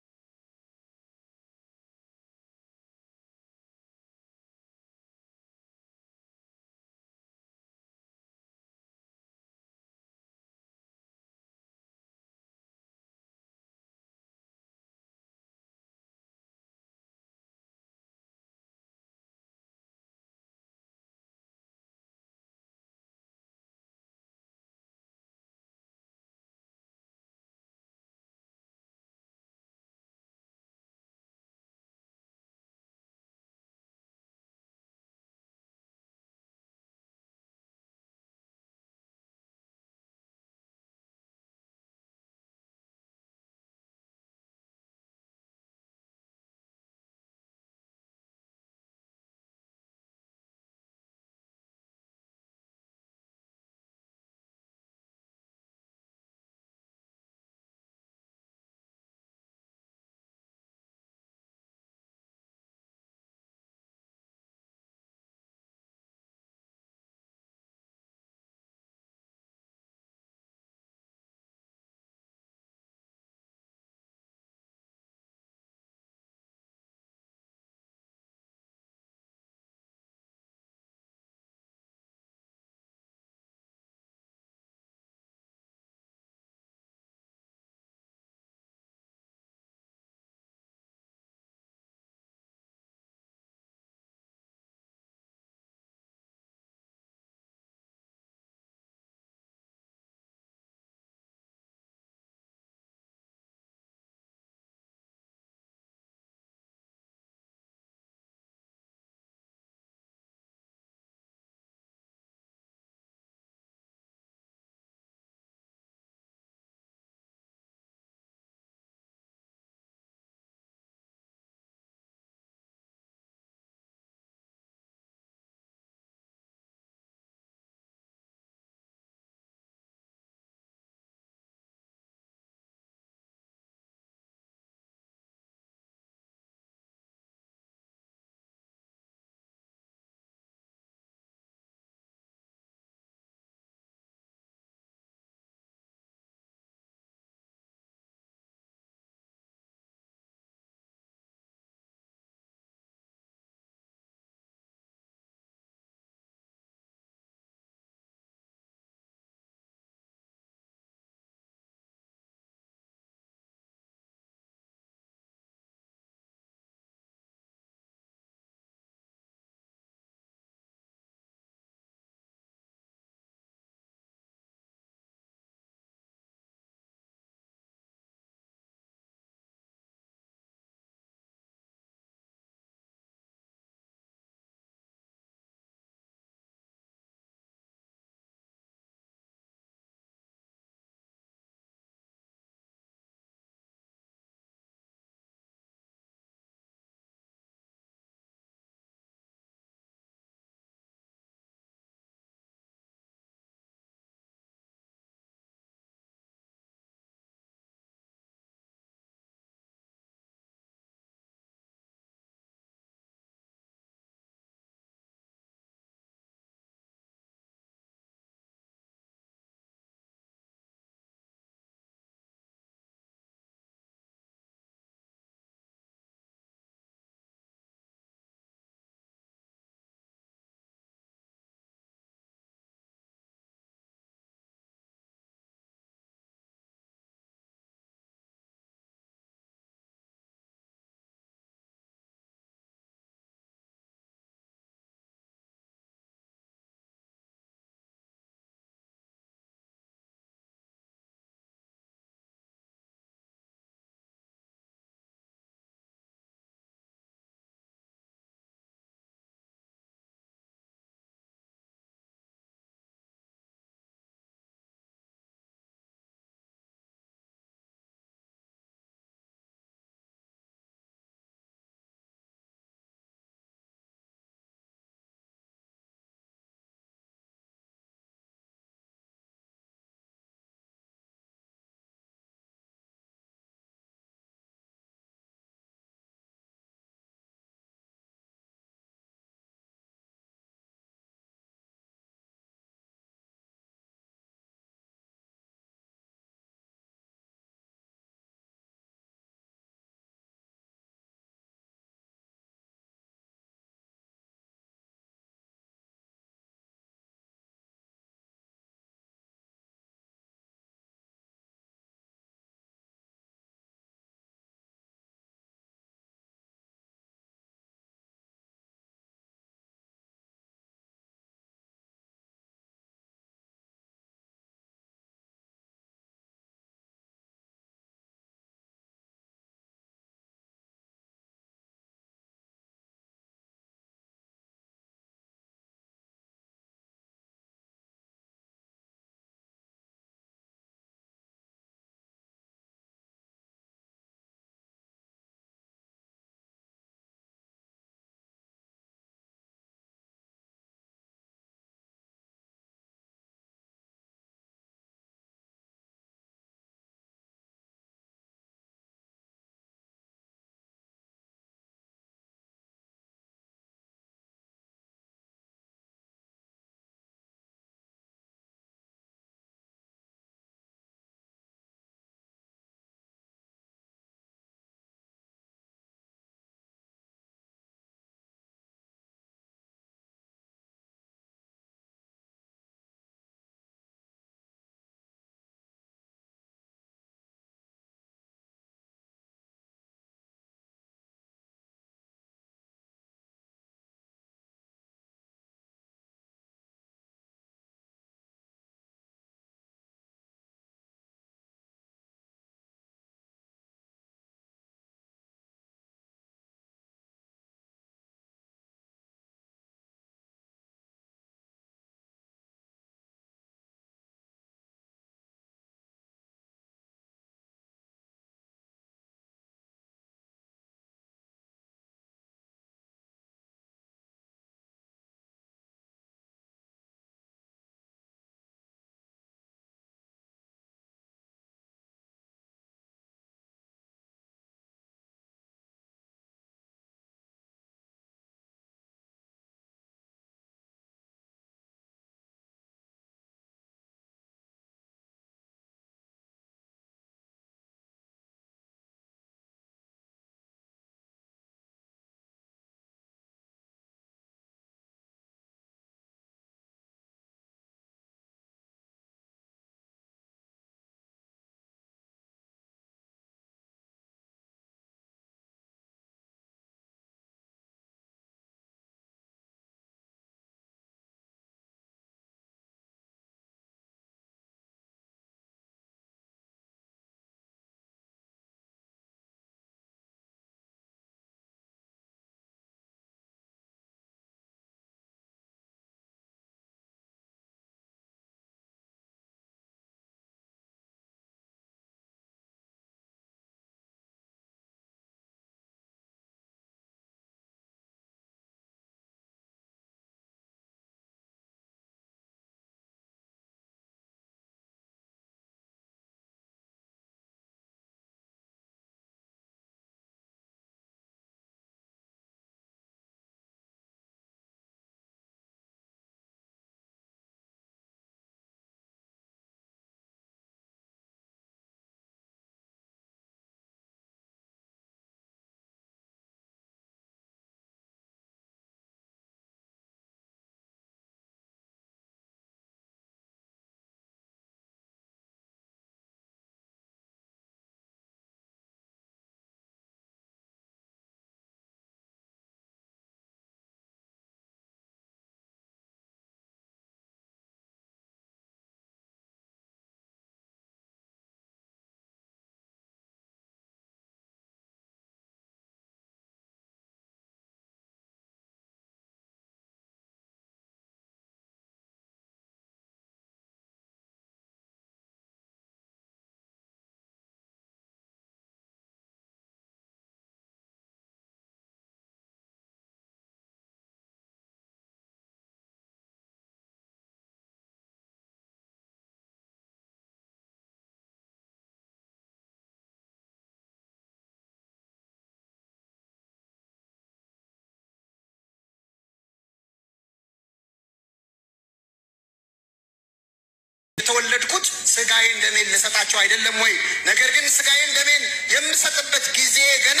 የተወለድኩት ስጋዬን ደሜን ልሰጣቸው አይደለም ወይ? ነገር ግን ስጋዬን ደሜን የምሰጥበት ጊዜ ገና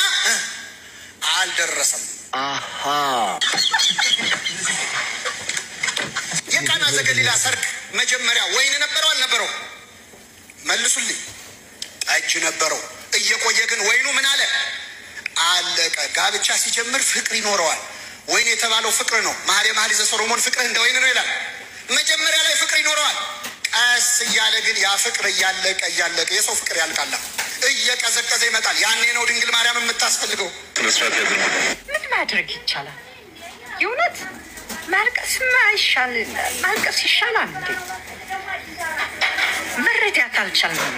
አልደረሰም። የቃና ዘገሊላ ሰርግ መጀመሪያ ወይን ነበረው አልነበረው? መልሱልኝ። ጠጅ ነበረው። እየቆየ ግን ወይኑ ምን አለ? አለቀ። ጋብቻ ሲጀምር ፍቅር ይኖረዋል። ወይን የተባለው ፍቅር ነው። መኃልየ ዘሰሎሞን ፍቅርህ እንደ ወይን ነው ይላል። መጀመሪያ ላይ ፍቅር ይኖረዋል። ቀስ እያለ ግን ያ ፍቅር እያለቀ የሰው ፍቅር ያልቃል፣ እየቀዘቀዘ ይመጣል። ያኔ ነው ድንግል ማርያም የምታስፈልገው። ምን ማድረግ ይቻላል? የእውነት ማልቀስ ይሻላል እንዴ? መረዳት አልቻልንም።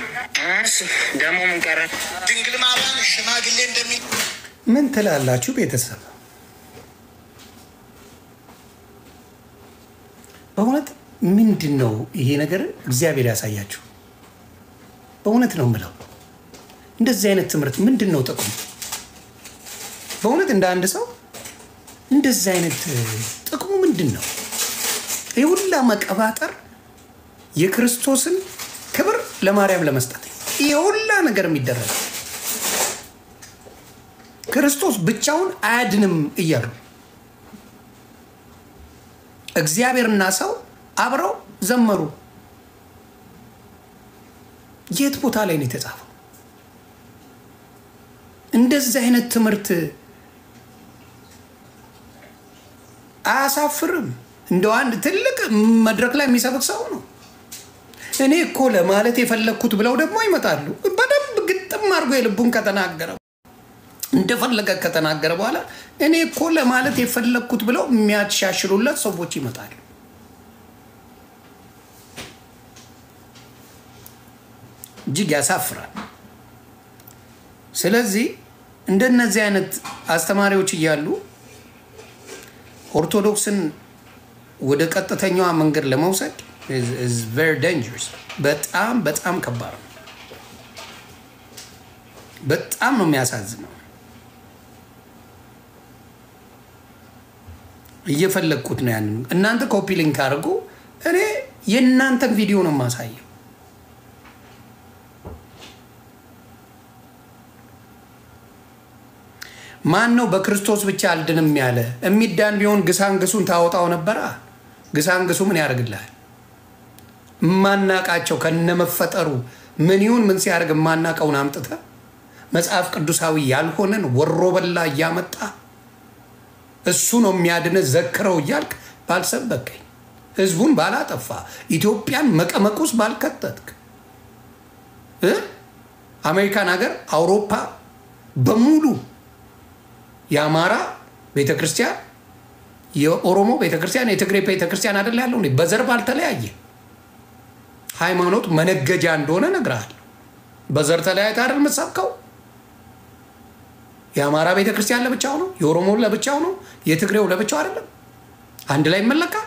ደግሞ ምን ቀረ? ድንግል ማርያም ሽማግሌ እንደሚል ምን ትላላችሁ ቤተሰብ? በእውነት ምንድን ነው ይሄ ነገር? እግዚአብሔር ያሳያችሁ። በእውነት ነው የምለው። እንደዚህ አይነት ትምህርት ምንድን ነው ጥቅሙ? በእውነት እንደ አንድ ሰው እንደዚህ አይነት ጥቅሙ ምንድን ነው? ይህ ሁላ መቀባጠር የክርስቶስን ክብር ለማርያም ለመስጠት ይህ ሁላ ነገር የሚደረግ ክርስቶስ ብቻውን አያድንም እያሉ እግዚአብሔርና ሰው አብረው ዘመሩ። የት ቦታ ላይ ነው የተጻፈው? እንደዚህ አይነት ትምህርት አያሳፍርም? እንደው አንድ ትልቅ መድረክ ላይ የሚሰብክ ሰው ነው። እኔ እኮ ለማለት የፈለግኩት ብለው ደግሞ ይመጣሉ። በደንብ ግጥም አድርጎ የልቡን ከተናገረው እንደፈለገ ከተናገረ በኋላ እኔ እኮ ለማለት የፈለግኩት ብለው የሚያሻሽሉለት ሰዎች ይመጣሉ። እጅግ ያሳፍራል። ስለዚህ እንደነዚህ አይነት አስተማሪዎች እያሉ ኦርቶዶክስን ወደ ቀጥተኛዋ መንገድ ለመውሰድ is very dangerous። በጣም ከባድ ነው። በጣም ነው የሚያሳዝነው። እየፈለግኩት ነው ያንን። እናንተ ኮፒ ሊንክ አድርጉ። እኔ የእናንተን ቪዲዮ ነው የማሳየው። ማን ነው በክርስቶስ ብቻ አልድንም ያለ? የሚዳን ቢሆን ግሳንግሱን ታወጣው ነበራ። ግሳንግሱ ምን ያደርግልሃል? ማናቃቸው ከነመፈጠሩ ምን ይሁን ምን ሲያደርግ ማናቀውን አምጥተ መጽሐፍ ቅዱሳዊ ያልሆነን ወሮ በላ እያመጣ እሱ ነው የሚያድነ ዘክረው እያልክ ባልሰበከኝ፣ ህዝቡን ባላጠፋ፣ ኢትዮጵያን መቀመቁስ ባልከተትክ፣ አሜሪካን ሀገር አውሮፓ በሙሉ የአማራ ቤተክርስቲያን፣ የኦሮሞ ቤተክርስቲያን፣ የትግሬ ቤተክርስቲያን አይደል ያለው? በዘር ባልተለያየ ሃይማኖት መነገጃ እንደሆነ ነግረሃል። በዘር ተለያይተህ አይደል የምትሰብከው? የአማራ ቤተክርስቲያን ለብቻው ነው፣ የኦሮሞ ለብቻው ነው፣ የትግሬው ለብቻው አይደለም። አንድ ላይ ይመለካል።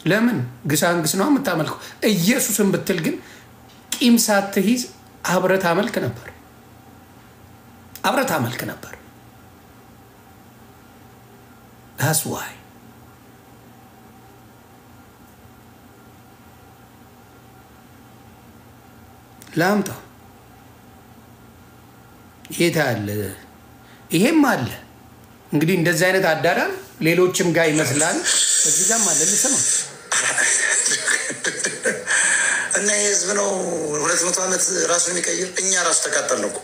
ለምን ግሳንግስ ነው የምታመልከው? ኢየሱስን ብትል ግን ቂም ሳትይዝ አብረህ ታመልክ ነበር። that's why ላምጣ የት አለ? ይሄም አለ እንግዲህ እንደዚህ አይነት አዳራም ሌሎችም ጋር ይመስላል። እዚህ ጋርም አለ። ልስማ እና የህዝብ ነው 200 ዓመት ራሱን የሚቀይር። እኛ ራሱ ተቃጠልን እኮ።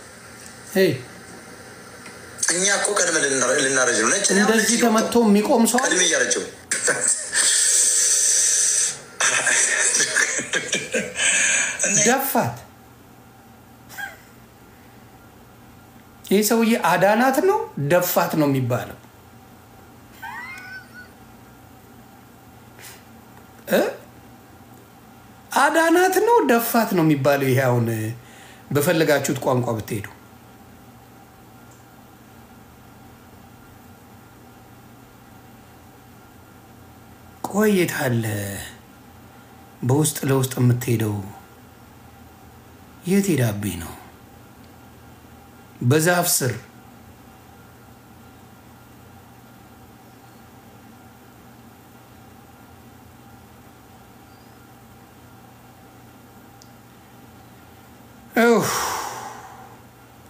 እኛ እኮ ቀድመን ልናረጅ ነው። እንደዚህ ተመቶ የሚቆም ሰው ቀድሜ እያረጀው ደፋት። ይህ ሰውዬ አዳናት ነው ደፋት ነው የሚባለው? አዳናት ነው ደፋት ነው የሚባለው? ይሄ አሁን በፈለጋችሁት ቋንቋ ብትሄዱ ቆየት አለ። በውስጥ ለውስጥ የምትሄደው የት ሄዳብኝ ነው? በዛፍ ስር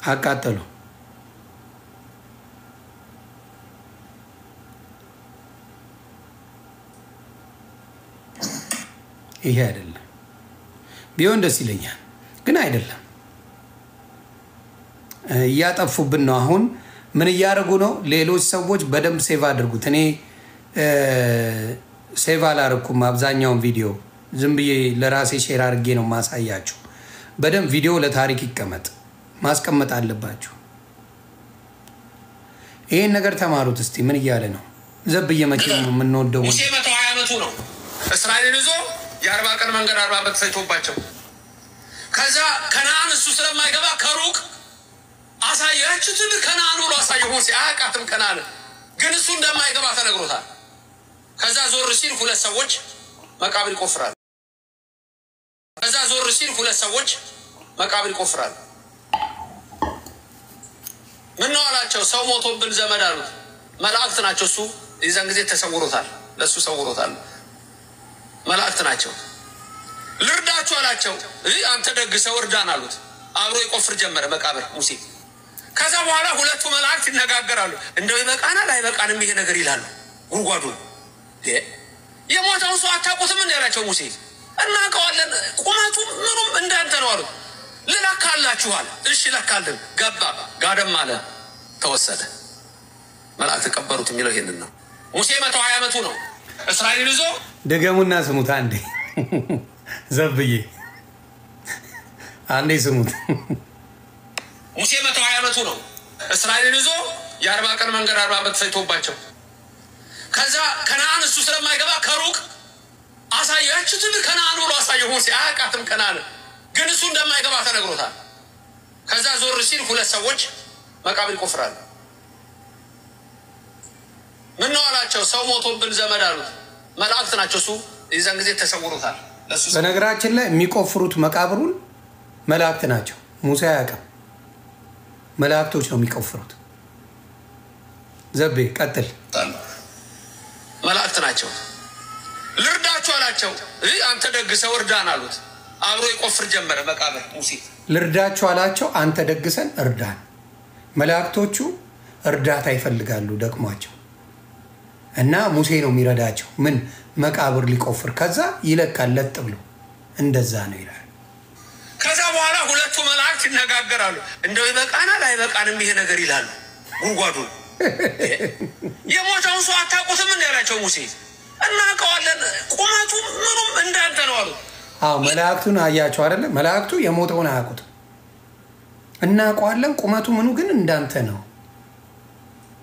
አቃጠሉ። ይሄ አይደለም ቢሆን ደስ ይለኛል፣ ግን አይደለም። እያጠፉብን ነው። አሁን ምን እያደረጉ ነው? ሌሎች ሰዎች በደንብ ሴቭ አድርጉት። እኔ ሴቭ አላረኩም አብዛኛውን ቪዲዮ፣ ዝም ብዬ ለራሴ ሼር አድርጌ ነው ማሳያችሁ። በደንብ ቪዲዮ ለታሪክ ይቀመጥ፣ ማስቀመጥ አለባችሁ። ይሄን ነገር ተማሩት እስቲ። ምን እያለ ነው? ዘብዬ መቼም የምንወደው ሙሴ 120 ዓመቱ ነው እስራኤልን ይዞ የ40 ቀን መንገድ 40 ዓመት ፈጅቶባቸው ከዛ ከነአን እሱ ስለማይገባ ከሩቅ አሳያችሁትን ከነአን ብሎ አሳየው። ሙሴ አያውቃትም ከነአን፣ ግን እሱ እንደማይገባ ተነግሮታል። ከዛ ዞር ሲል ሁለት ሰዎች መቃብር ይቆፍራሉ። ከዛ ዞር ሲል ሁለት ሰዎች መቃብር ይቆፍራሉ። ምን ነው አላቸው? ሰው ሞቶብን ዘመድ አሉት። መላእክት ናቸው። እሱ የዛን ጊዜ ተሰውሮታል፣ ለሱ ሰውሮታል። መላእክት ናቸው። ልርዳችሁ አላቸው። አንተ ደግሰው እርዳን አሉት። አብሮ ይቆፍር ጀመረ መቃብር ሙሴ። ከዛ በኋላ ሁለቱ መላእክት ይነጋገራሉ። እንደው ይበቃናል አይበቃንም ይሄ ነገር ይላሉ። ጉድጓዱን የሞተውን ሰው አታውቁትም እንዴ አላቸው ሙሴ። እናውቀዋለን፣ ቁመቱ ምኑም እንዳንተ ነው አሉት። ልለካላችኋል። እሺ ለካልን። ገባ፣ ጋደም አለ፣ ተወሰደ። መላእክት ተቀበሩት የሚለው ይሄንን ነው። ሙሴ 120 ዓመቱ ነው እስራኤልን ይዞ። ደገሙና ስሙት አንዴ፣ ዘብዬ አንዴ ስሙት። ሙሴ 120 ዓመቱ ነው እስራኤልን ይዞ የ40 ቀን መንገድ 40 ዓመት ፈጅቶባቸው ከዛ ከነአን እሱ ስለማይገባ ከሩቅ አሳያችሁትን ከነአን ብሎ አሳየው። ሙሴ አያውቃትም ከነአን፣ ግን እሱ እንደማይገባ ተነግሮታል። ከዛ ዞር ሲል ሁለት ሰዎች መቃብር ይቆፍራሉ። ምን ነው አላቸው? ሰው ሞቶብን ዘመድ አሉት። መላእክት ናቸው። እሱ የዛን ጊዜ ተሰውሮታል። በነገራችን ላይ የሚቆፍሩት መቃብሩን መላእክት ናቸው። ሙሴ አያውቅም። መላእክቶች ነው የሚቆፍሩት። ዘቤ ቀጥል። መላእክት ናቸው። ልርዳችሁ አላቸው። አንተ ደግሰው እርዳን አሉት። አብሮ ይቆፍር ጀመረ መቃብር ሙሴ። ልርዳችሁ አላቸው። አንተ ደግሰን እርዳን። መላእክቶቹ እርዳታ ይፈልጋሉ ደክሟቸው፣ እና ሙሴ ነው የሚረዳቸው። ምን መቃብር ሊቆፍር፣ ከዛ ይለካል ለጥ ብሎ። እንደዛ ነው ይላል። ከዛ በኋላ ሁለቱ መላእክት ይነጋገራሉ። እንደው ይበቃናል አይበቃንም ይሄ ነገር ይላሉ። ጉድጓዱን የሞተውን ሰው አታውቁትም እንዴ አላቸው ሙሴ። እናውቀዋለን፣ ቁመቱ ምኑም እንዳንተ ነው አሉ። አዎ መላእክቱን አያቸው አይደለ? መላእክቱ የሞተውን አያውቁትም። እናውቀዋለን፣ ቁመቱ ምኑ ግን እንዳንተ ነው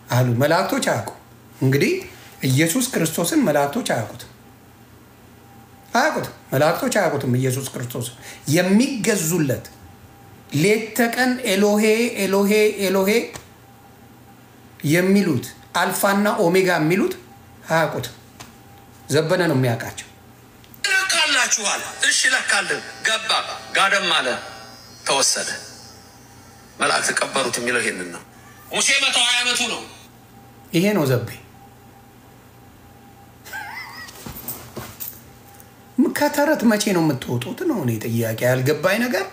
አሉ። መላእክቶች አያውቁም። እንግዲህ ኢየሱስ ክርስቶስን መላእክቶች አያውቁትም። መላእክቶች አያውቁትም ኢየሱስ ክርስቶስን። የሚገዙለት ሌት ተቀን ኤሎሄ ኤሎሄ ኤሎሄ የሚሉት አልፋና ኦሜጋ የሚሉት አያውቁትም። ዘበነ ነው የሚያውቃቸው። ለካላችኋል። እሺ ለካልን። ገባ፣ ጋደም አለ፣ ተወሰደ። መላእክት ተቀበሩት የሚለው ይሄንን ነው። ሙሴ 120 ዓመቱ ነው። ይሄ ነው ዘቤ። ከተረት መቼ ነው የምትወጡት ነው እኔ ጥያቄ ያልገባኝ ነገር።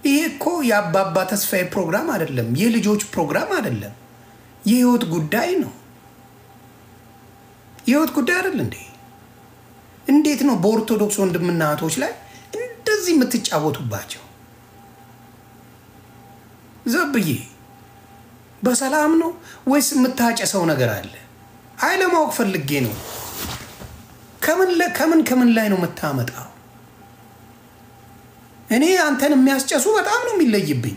ይሄ እኮ የአባባ ተስፋዬ ፕሮግራም አይደለም፣ የልጆች ፕሮግራም አይደለም፣ የህይወት ጉዳይ ነው። የህይወት ጉዳይ አይደል እንዴ? እንዴት ነው በኦርቶዶክስ ወንድምና እህቶች ላይ እንደዚህ የምትጫወቱባቸው? ዘብዬ በሰላም ነው ወይስ የምታጨሰው ነገር አለ? አይ ለማወቅ ፈልጌ ነው። ከምን ላይ ነው የምታመጣው? እኔ አንተን የሚያስጨሱ በጣም ነው የሚለይብኝ።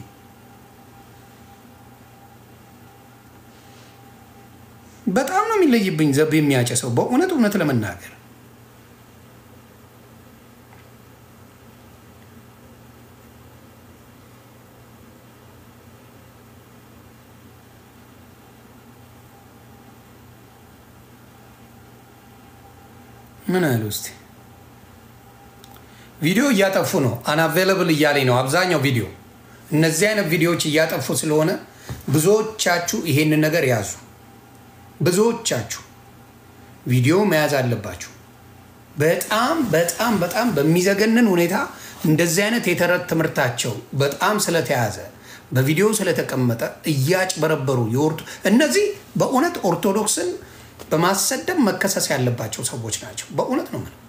በጣም ነው የሚለይብኝ ዘብ የሚያጨሰው በእውነት ለመናገር። ምን አለ ውስጥ ቪዲዮ እያጠፉ ነው። አንአቬለብል እያለኝ ነው አብዛኛው ቪዲዮ። እነዚህ አይነት ቪዲዮዎች እያጠፉ ስለሆነ ብዙዎቻችሁ ይሄንን ነገር ያዙ። ብዙዎቻችሁ ቪዲዮ መያዝ አለባችሁ። በጣም በጣም በጣም በሚዘገንን ሁኔታ እንደዚህ አይነት የተረት ትምህርታቸው በጣም ስለተያዘ በቪዲዮ ስለተቀመጠ እያጭበረበሩ ይወርዱ። እነዚህ በእውነት ኦርቶዶክስን በማሰደብ መከሰስ ያለባቸው ሰዎች ናቸው። በእውነት ነው ማለት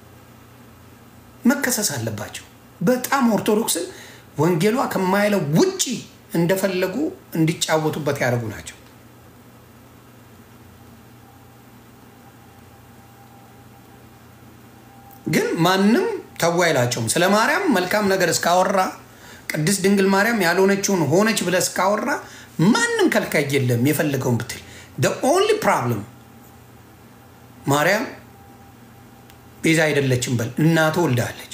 መከሰስ አለባቸው። በጣም ኦርቶዶክስን ወንጌሏ ከማይለው ውጪ እንደፈለጉ እንዲጫወቱበት ያደርጉ ናቸው። ግን ማንም ተዋይላቸውም። ስለ ማርያም መልካም ነገር እስካወራ ቅድስት ድንግል ማርያም ያልሆነችውን ሆነች ብለህ እስካወራ ማንም ከልካይ የለም። የፈለገውን ብትል the only problem ማርያም ቤዛ አይደለችም በል። እናቱ ወልዳለች።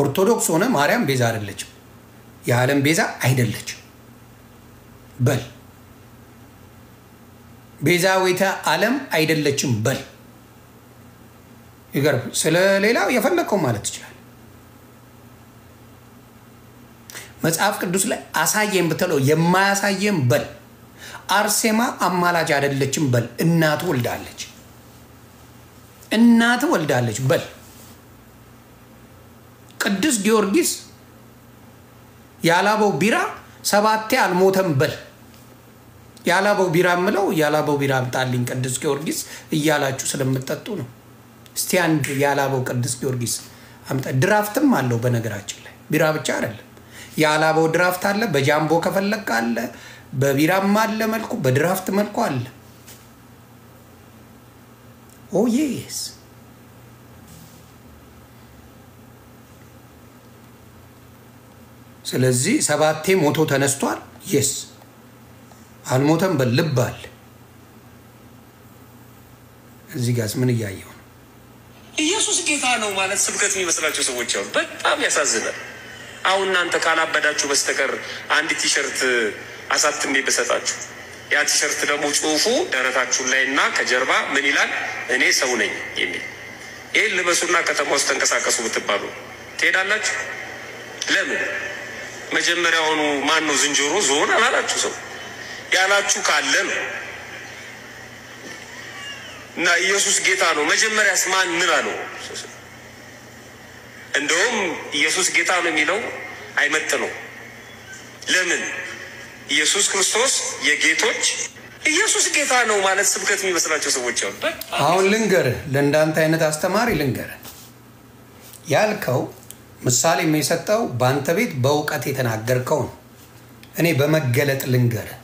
ኦርቶዶክስ ሆነ ማርያም ቤዛ አይደለችም፣ የዓለም ቤዛ አይደለችም በል። ቤዛዊተ ዓለም አይደለችም በል። ይገርም። ስለ ሌላው የፈለከው ማለት ይችላል። መጽሐፍ ቅዱስ ላይ አሳየን ብትለው የማያሳየን በል። አርሴማ አማላጅ አይደለችም በል። እናቱ ወልዳለች፣ እናቱ ወልዳለች በል። ቅዱስ ጊዮርጊስ ያላበው ቢራ 7 አልሞተም በል። ያላበው ቢራ ምለው ያላበው ቢራ አምጣልኝ ቅዱስ ጊዮርጊስ እያላችሁ ስለምትጠጡ ነው። እስቲ አንድ ያላበው ቅዱስ ጊዮርጊስ አምጣ። ድራፍትም አለው በነገራችን ላይ ቢራ ብቻ አይደለም። ያላበው ድራፍት አለ፣ በጃምቦ ከፈለክ አለ፣ በቢራም አለ መልኩ፣ በድራፍት መልኩ አለ። ኦ የስ ስለዚህ 7 ሞቶ ተነስቷል። የስ አልሞተም በልብ አለ። እዚህ ጋርስ ምን እያየው ነው? ኢየሱስ ጌታ ነው ማለት ስብከት የሚመስላቸው ሰዎች አሉ። በጣም ያሳዝናል። አሁን እናንተ ካላበዳችሁ በስተቀር አንድ ቲሸርት አሳትሜ በሰጣችሁ ያ ቲሸርት ደግሞ ጽሁፉ ደረታችሁ ላይና ከጀርባ ምን ይላል? እኔ ሰው ነኝ የሚል ይሄን ልበሱና ከተማ ውስጥ ተንቀሳቀሱ ብትባሉ ትሄዳላችሁ? ለምን? መጀመሪያውኑ ማን ነው ዝንጀሮ ዞን አላላችሁ? ሰው ያላችሁ ካለ ነው። እና ኢየሱስ ጌታ ነው መጀመሪያስ ማን ምን አለው? እንደውም ኢየሱስ ጌታ ነው የሚለው አይመጥነው። ለምን? ኢየሱስ ክርስቶስ የጌቶች ኢየሱስ ጌታ ነው ማለት ስብከት የሚመስላቸው ሰዎች አሉ። አሁን ልንገርህ፣ ለእንዳንተ አይነት አስተማሪ ልንገርህ፣ ያልከው ምሳሌ የሚሰጠው በአንተ ቤት በእውቀት የተናገርከው ነው። እኔ በመገለጥ ልንገርህ፣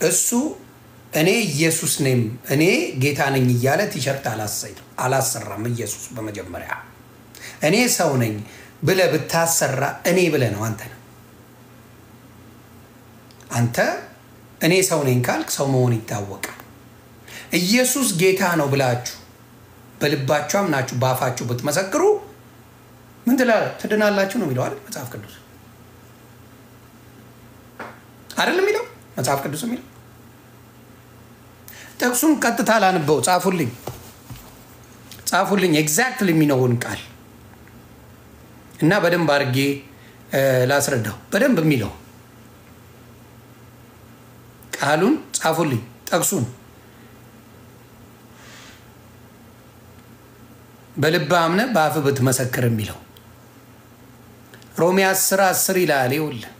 እሱ እኔ ኢየሱስ ነኝ እኔ ጌታ ነኝ እያለ ቲሸርት አላሰራም። ኢየሱስ በመጀመሪያ እኔ ሰው ነኝ ብለህ ብታሰራ እኔ ብለህ ነው አንተ እኔ ሰው ነኝ ካልክ ሰው መሆን ይታወቃል። ኢየሱስ ጌታ ነው ብላችሁ በልባችሁ አምናችሁ በአፋችሁ ብትመሰክሩ ምን ትድናላችሁ ነው የሚለው አይደል መጽሐፍ ቅዱስ? አይደል የሚለው መጽሐፍ ቅዱስ የሚለው? ጥቅሱን ቀጥታ ላንበው፣ ጻፉልኝ ኤግዛክትሊ የሚነውን ቃል እና በደንብ አድርጌ ላስረዳው። በደንብ የሚለው ቃሉን ጻፉልኝ፣ ጥቅሱን በልብ አምነህ በአፍህ ብትመሰክር የሚለው ሮሜ 10:10 ይላል። ይኸውልህ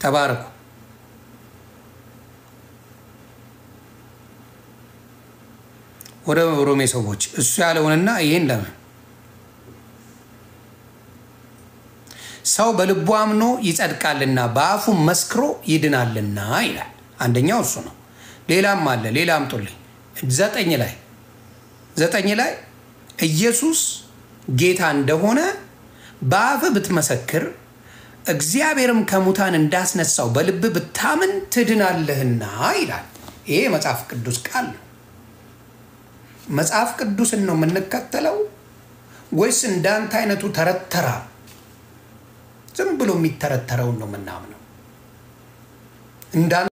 ተባረኩ። ወደ ሮሜ ሰዎች እሱ ያለውንና ይሄን ለምን ሰው በልቡ አምኖ ይጸድቃልና በአፉ መስክሮ ይድናልና ይላል። አንደኛው እሱ ነው። ሌላም አለ። ሌላ አምጡልኝ። 9 ላይ ኢየሱስ ጌታ እንደሆነ በአፍህ ብትመሰክር እግዚአብሔርም ከሙታን እንዳስነሳው በልብ ብታምን ትድናለህና ይላል። ይሄ መጽሐፍ ቅዱስ ቃል ነው። መጽሐፍ ቅዱስን ነው የምንከተለው ወይስ እንዳንተ አይነቱ ተረተራ ዝም ብሎ የሚተረተረውን ነው የምናምነው? እንዳንተ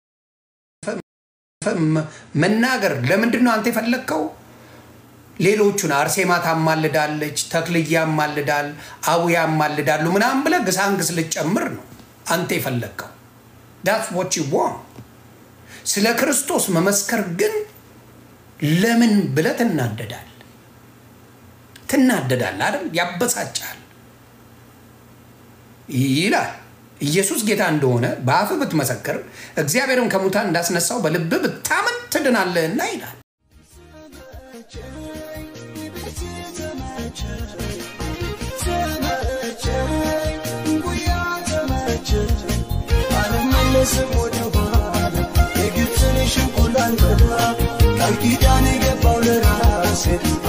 መናገር ለምንድን ነው አንተ የፈለግከው? ሌሎቹን አርሴማ ታማልዳለች፣ ተክልያ ያማልዳል፣ አቡያ ያማልዳሉ ምናምን ብለህ ግሳንግስ ልጨምር ነው አንተ የፈለግከው። that's what you want። ስለ ክርስቶስ መመስከር ግን ለምን ብለህ ትናደዳለህ አይደል? ያበሳጫል ይላል። ኢየሱስ ጌታ እንደሆነ በአፍህ ብትመሰክር እግዚአብሔርም ከሙታን እንዳስነሳው በልብህ ብታምን ትድናለህና ይላል። I